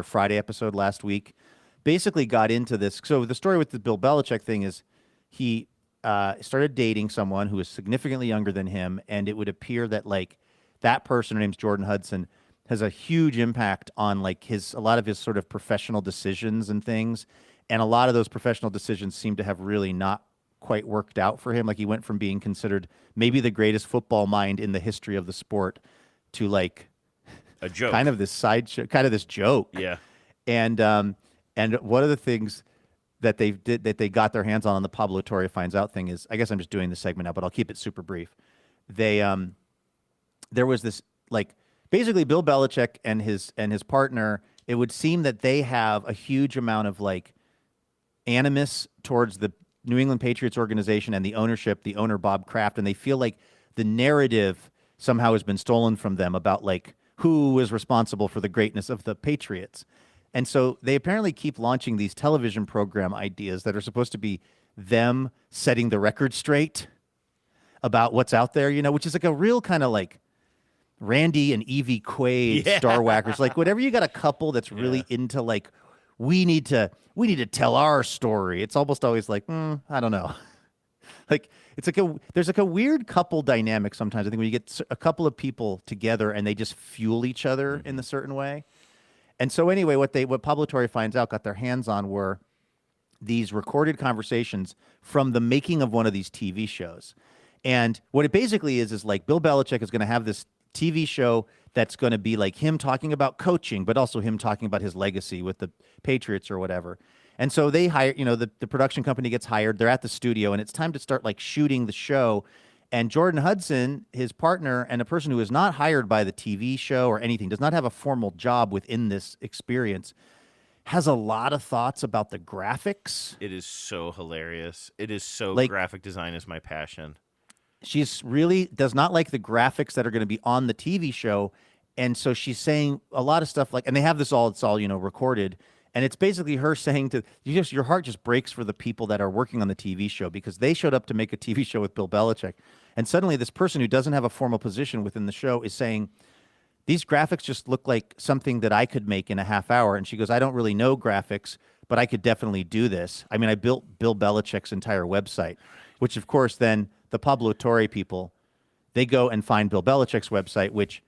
Friday episode last week basically got into this. So the story with the Bill Belichick thing is he started dating someone who is significantly younger than him, and it would appear that like that person, her name's Jordan Hudson, has a huge impact on like a lot of his sort of professional decisions and things. And a lot of those professional decisions seem to have really not quite worked out for him. Like he went from being considered maybe the greatest football mind in the history of the sport to like a joke, kind of this sideshow, kind of this joke. Yeah. And one of the things that they got their hands on the Pablo Torre Finds Out thing is, I guess I'm just doing this segment now, but I'll keep it super brief. There was this like basically Bill Belichick and his partner. It would seem that they have a huge amount of like animus towards the New England Patriots organization and the owner Bob Kraft, and they feel like the narrative somehow has been stolen from them about like who is responsible for the greatness of the Patriots. And so they apparently keep launching these television program ideas that are supposed to be them setting the record straight about what's out there, which is like a real kind of like Randy and Evie Quaid Star Whackers, like whatever you got a couple that's really into like, we need to tell our story. It's almost always like, I don't know. Like it's like there's like a weird couple dynamic sometimes. I think when you get a couple of people together and they just fuel each other in a certain way. And so anyway, what Pablo Torre Finds Out got their hands on were these recorded conversations from the making of one of these TV shows. And what it basically is like Bill Belichick is going to have this TV show that's going to be like him talking about coaching, but also him talking about his legacy with the Patriots or whatever. And so they hire, the production company gets hired. They're at the studio, and it's time to start like shooting the show. And Jordan Hudson, his partner, and a person who is not hired by the TV show or anything, does not have a formal job within this experience, has a lot of thoughts about the graphics. It is so hilarious. It is so Like- graphic design is my passion. She's really does not like the graphics that are going to be on the TV show. And so she's saying a lot of stuff like, and they have this all, it's all, recorded. And it's basically her saying your heart just breaks for the people that are working on the TV show because they showed up to make a TV show with Bill Belichick. And suddenly this person who doesn't have a formal position within the show is saying, these graphics just look like something that I could make in a half hour. And she goes, I don't really know graphics, but I could definitely do this. I mean, I built Bill Belichick's entire website, which of course then the Pablo Torre people, they go and find Bill Belichick's website, which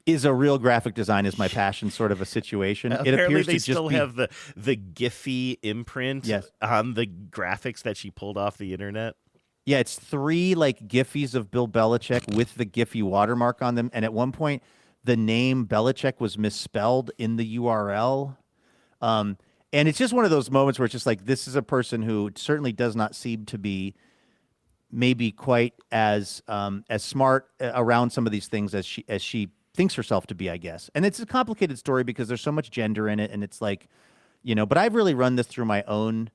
is a real graphic design is my passion sort of a situation. It Apparently appears they to still just be, have the Giphy imprint Yes. on the graphics that she pulled off the internet. Yeah, it's 3 like Giphies of Bill Belichick with the Giphy watermark on them. And at one point, the name Belichick was misspelled in the URL. And it's just one of those moments where it's just like, this is a person who certainly does not seem to be maybe quite as smart around some of these things as she thinks herself to be, I guess. And it's a complicated story because there's so much gender in it. And it's like, but I've really run this through my own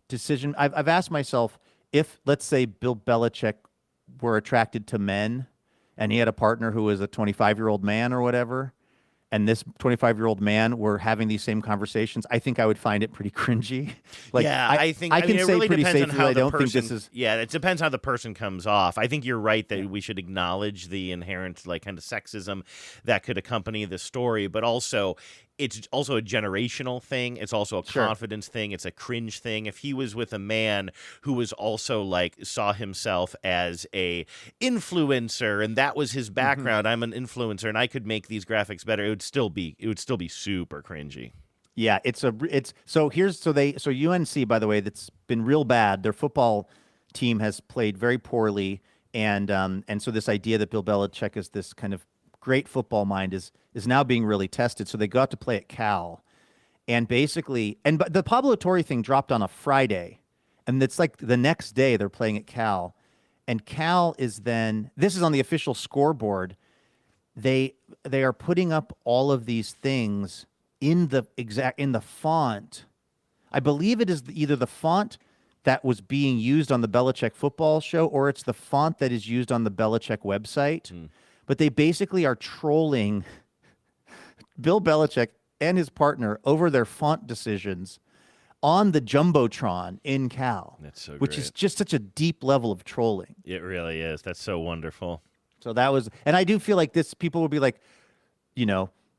decision. I've asked myself, if, let's say, Bill Belichick were attracted to men and he had a partner who was a 25-year-old man or whatever, and this 25-year-old man were having these same conversations, I think I would find it pretty cringy. I think I can it say really pretty depends on safely how I the don't person, think this is. Yeah, it depends how the person comes off. I think you're right that we should acknowledge the inherent kind of sexism that could accompany the story, but also it's also a generational thing. It's also a confidence thing. It's a cringe thing. If he was with a man who was also saw himself as a influencer and that was his background, I'm an influencer and I could make these graphics better, it would still be super cringy. Yeah, so UNC, by the way, that's been real bad. Their football team has played very poorly, and so this idea that Bill Belichick is this kind of great football mind is now being really tested. So they got to play at Cal, and basically, but the Pablo Torre thing dropped on a Friday, and it's like the next day they're playing at Cal, and Cal is then, this is on the official scoreboard. They are putting up all of these things in the font. I believe it is either the font that was being used on the Belichick football show or it's the font that is used on the Belichick website. But they basically are trolling Bill Belichick and his partner over their font decisions on the Jumbotron in Cal. That's so which great. is just such a deep level of trolling. It really is. That's so wonderful. So that was, and I do feel like people would be like,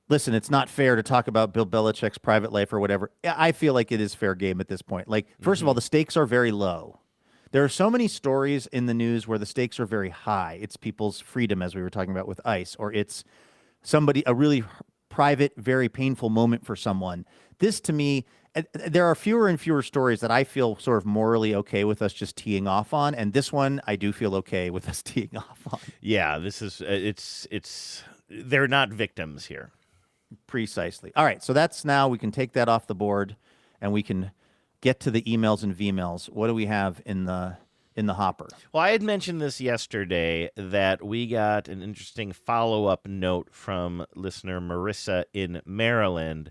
listen, it's not fair to talk about Bill Belichick's private life or whatever. I feel like it is fair game at this point. Like, first of all, the stakes are very low. There are so many stories in the news where the stakes are very high. It's people's freedom, as we were talking about with ICE, or it's a really private, very painful moment for someone. This, to me, there are fewer and fewer stories that I feel sort of morally okay with us just teeing off on, and this one I do feel okay with us teeing off on. Yeah, this is they're not victims here. Precisely. All right, so that's now we can take that off the board, and we can get to the emails and VMails. What do we have in the hopper? Well, I had mentioned this yesterday that we got an interesting follow-up note from listener Marissa in Maryland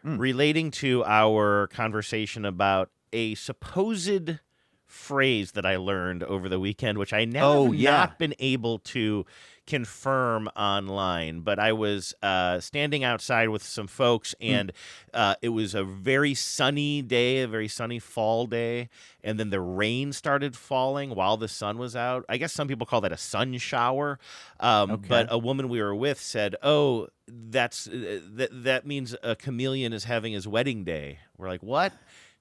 relating to our conversation about a supposed phrase that I learned over the weekend, which I now have not been able to confirm online. But I was standing outside with some folks, and it was a very sunny day, a very sunny fall day, and then the rain started falling while the sun was out. I guess some people call that a sun shower. But a woman we were with said, "Oh, that means a chameleon is having his wedding day." We're like, "What?"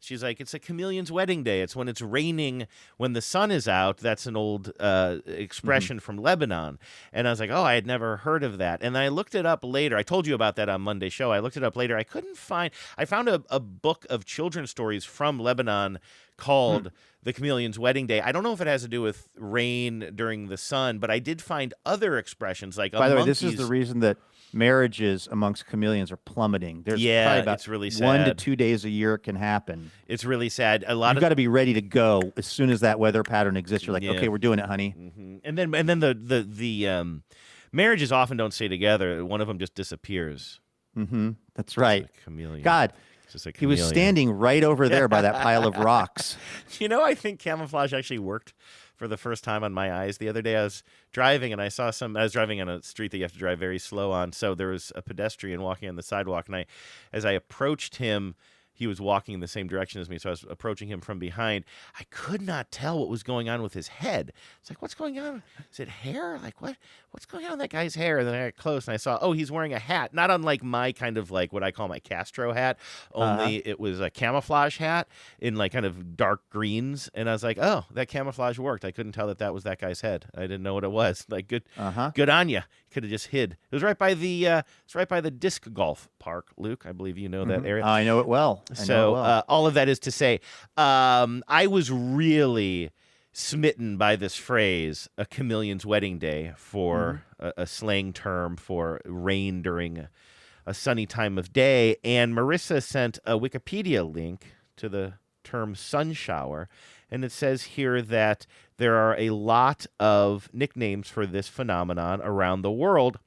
She's like, "It's a chameleon's wedding day. It's when it's raining when the sun is out." That's an old expression from Lebanon. And I was like, oh, I had never heard of that. And I looked it up later. I told you about that on Monday's show. I looked it up later. I found a book of children's stories from Lebanon called The Chameleon's Wedding Day. I don't know if it has to do with rain during the sun, but I did find other expressions like By the way, this is the reason that marriages amongst chameleons are plummeting. There's probably about it's really sad. 1 to 2 days a year it can happen. It's really sad. You've got to be ready to go as soon as that weather pattern exists. You're like, okay, we're doing it, honey. And then the marriages often don't stay together. One of them just disappears. Mm-hmm. That's right. Chameleon. God, Just a he was chameleon. standing right over there by that pile of rocks. I think camouflage actually worked for the first time on my eyes. The other day I was driving and I was driving on a street that you have to drive very slow on. So there was a pedestrian walking on the sidewalk, and as I approached him, he was walking in the same direction as me, so I was approaching him from behind. I could not tell what was going on with his head. It's like, what's going on? Is it hair? Like, what's going on with that guy's hair? And then I got close, and I saw, he's wearing a hat. Not unlike my kind of like what I call my Castro hat, only it was a camouflage hat in like kind of dark greens. And I was like, oh, that camouflage worked. I couldn't tell that was that guy's head. I didn't know what it was. Like, good on you. Could have just hid. It was right by the disc golf park, Luke. I believe you know that area. I know it well. All of that is to say, I was really smitten by this phrase, a chameleon's wedding day, for a slang term for rain during a sunny time of day. And Marissa sent a Wikipedia link to the term sun shower. And it says here that there are a lot of nicknames for this phenomenon around the world.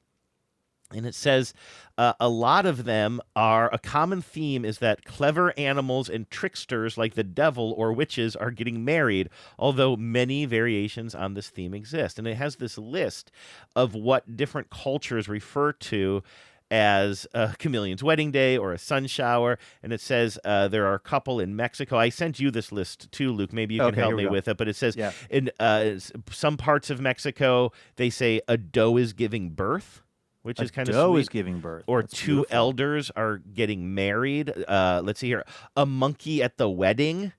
And it says a lot of them are, a common theme is that clever animals and tricksters like the devil or witches are getting married, although many variations on this theme exist. And it has this list of what different cultures refer to as a chameleon's wedding day or a sun shower. And it says there are a couple in Mexico. I sent you this list too, Luke. Maybe you can help me with it. But it says in some parts of Mexico, they say a doe is giving birth, which is kind of sweet. Doe is giving birth. Or That's two beautiful. elders are getting married. Let's see here. A monkey at the wedding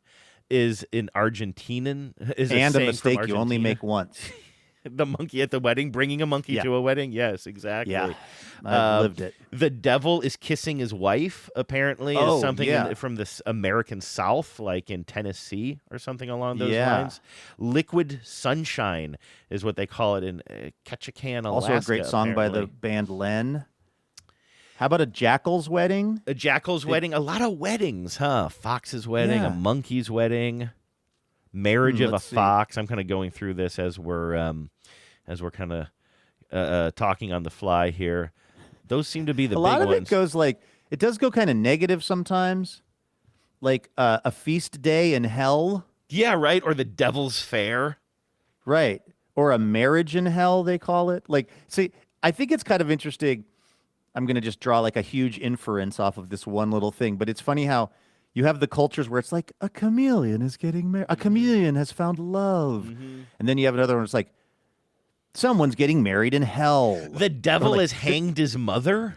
is in Argentinian. Is And a saying from mistake you only Argentina. make once. The monkey at the wedding, bringing a monkey to a wedding. Yes, exactly. Yeah, I've lived it. The devil is kissing his wife, apparently, is something from this American South, like in Tennessee or something along those lines. Liquid Sunshine is what they call it in Ketchikan, Alaska. Also a great song by the band Len. How about a jackal's wedding? A jackal's wedding. A lot of weddings, huh? Fox's wedding, a monkey's wedding. Marriage of a fox. I'm kind of going through this as we're kind of talking on the fly here. Those seem to be the big ones. A lot of it goes like, it does go kind of negative sometimes, like a feast day in hell. Yeah, right. Or the Devil's Fair. Right. Or a marriage in hell, they call it. Like, see, I think it's kind of interesting. I'm going to just draw like a huge inference off of this one little thing, but it's funny how you have the cultures where it's like a chameleon is getting married. A chameleon has found love. And then you have another one. It's like someone's getting married in hell. The devil has hanged his mother.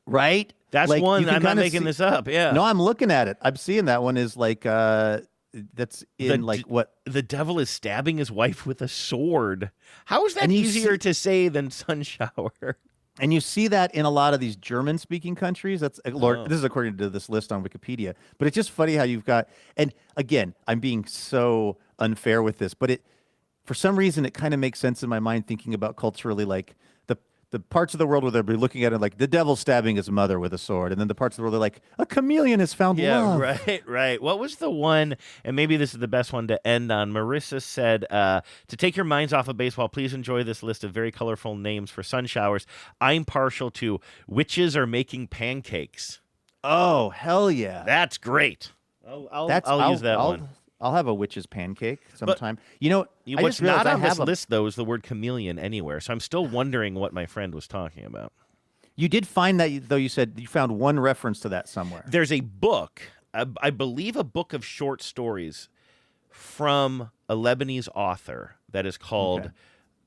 Right. That's like, one. you can I'm not kinda making this up. Yeah. No, I'm looking at it. I'm seeing that one is like that's in like what the devil is stabbing his wife with a sword. How is that And you easier to say than sun shower? And you see that in a lot of these German-speaking countries. That's Lord. This is according to this list on Wikipedia. But it's just funny how you've got. And again, I'm being so unfair with this, but for some reason, it kind of makes sense in my mind thinking about culturally, like the parts of the world where they'll be looking at it like the devil stabbing his mother with a sword, and then the parts of the world are like a chameleon has found love. Right. What was the one? And maybe this is the best one to end on. Marissa said, to take your minds off of baseball, please enjoy this list of very colorful names for sun showers. I'm partial to witches are making pancakes. Oh, hell yeah! That's great. I'll use that one. I'll have a witch's pancake sometime. What's not on this list, though, is the word chameleon anywhere. So I'm still wondering what my friend was talking about. You did find that, though. You said you found one reference to that somewhere. There's a book, I believe a book of short stories from a Lebanese author that is called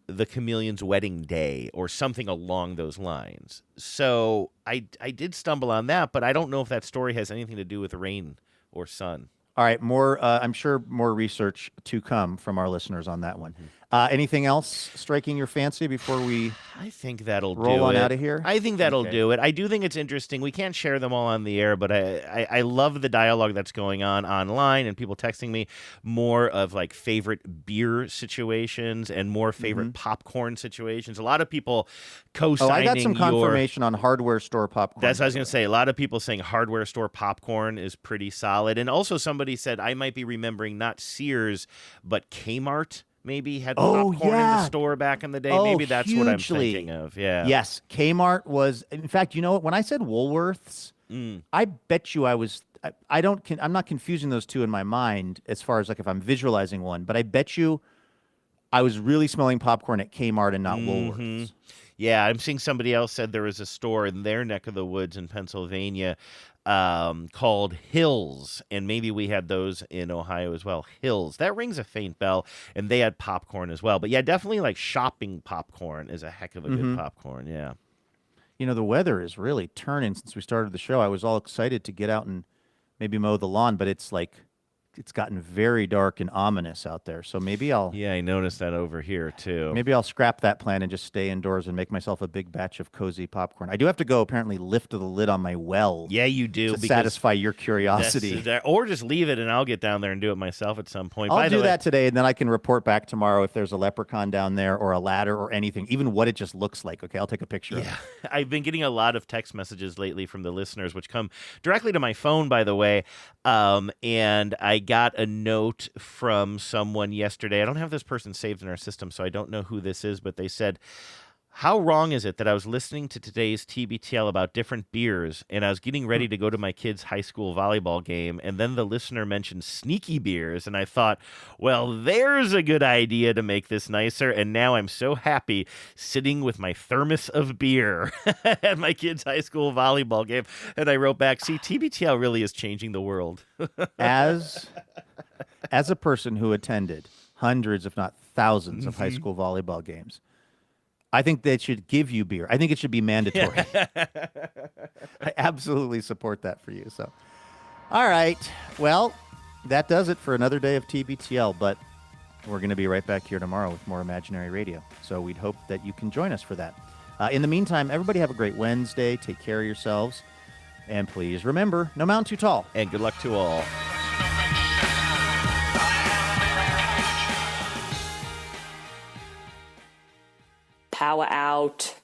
The Chameleon's Wedding Day or something along those lines. So I did stumble on that, but I don't know if that story has anything to do with rain or sun. All right, I'm sure more research to come from our listeners on that one. Anything else striking your fancy before we I think that'll roll do on it. out of here? I think that'll do it. I do think it's interesting. We can't share them all on the air, but I love the dialogue that's going on online and people texting me more of like favorite beer situations and more favorite popcorn situations. A lot of people co-signing I got some confirmation on hardware store popcorn. That's what I was going to say. A lot of people saying hardware store popcorn is pretty solid. And also somebody said I might be remembering not Sears, but Kmart maybe had Oh, popcorn in yeah. the store back in the day. Oh, Maybe that's what I'm hugely. thinking of. Yeah. Yes, Kmart was. In fact, you know what? When I said Woolworths, I bet you I was. I'm not confusing those two in my mind as far as like if I'm visualizing one, but I bet you I was really smelling popcorn at Kmart and not Woolworths. Yeah, I'm seeing somebody else said there was a store in their neck of the woods in Pennsylvania called Hills, and maybe we had those in Ohio as well. Hills. That rings a faint bell, and they had popcorn as well. But yeah, definitely like shopping popcorn is a heck of a good popcorn. Yeah. You know, the weather is really turning since we started the show. I was all excited to get out and maybe mow the lawn, but it's gotten very dark and ominous out there. So maybe I'll I noticed that over here too. Maybe I'll scrap that plan and just stay indoors and make myself a big batch of cozy popcorn. I do have to go apparently lift the lid on my well. Yeah, you do. To satisfy your curiosity. Or just leave it and I'll get down there and do it myself at some point. I'll do that today, and then I can report back tomorrow if there's a leprechaun down there or a ladder or anything, even what it just looks like. Okay, I'll take a picture of it. I've been getting a lot of text messages lately from the listeners, which come directly to my phone, by the way. And I got a note from someone yesterday. I don't have this person saved in our system, so I don't know who this is, but they said, how wrong is it that I was listening to today's TBTL about different beers, and I was getting ready to go to my kid's high school volleyball game, and then the listener mentioned sneaky beers, and I thought, well, there's a good idea to make this nicer, and now I'm so happy sitting with my thermos of beer at my kid's high school volleyball game. And I wrote back, see, TBTL really is changing the world. As a person who attended hundreds, if not thousands, of high school volleyball games, I think they should give you beer. I think it should be mandatory. I absolutely support that for you. So, all right. Well, that does it for another day of TBTL, but we're going to be right back here tomorrow with more Imaginary Radio. So we'd hope that you can join us for that. In the meantime, everybody have a great Wednesday. Take care of yourselves. And please remember, no mountain too tall. And good luck to all. Power out.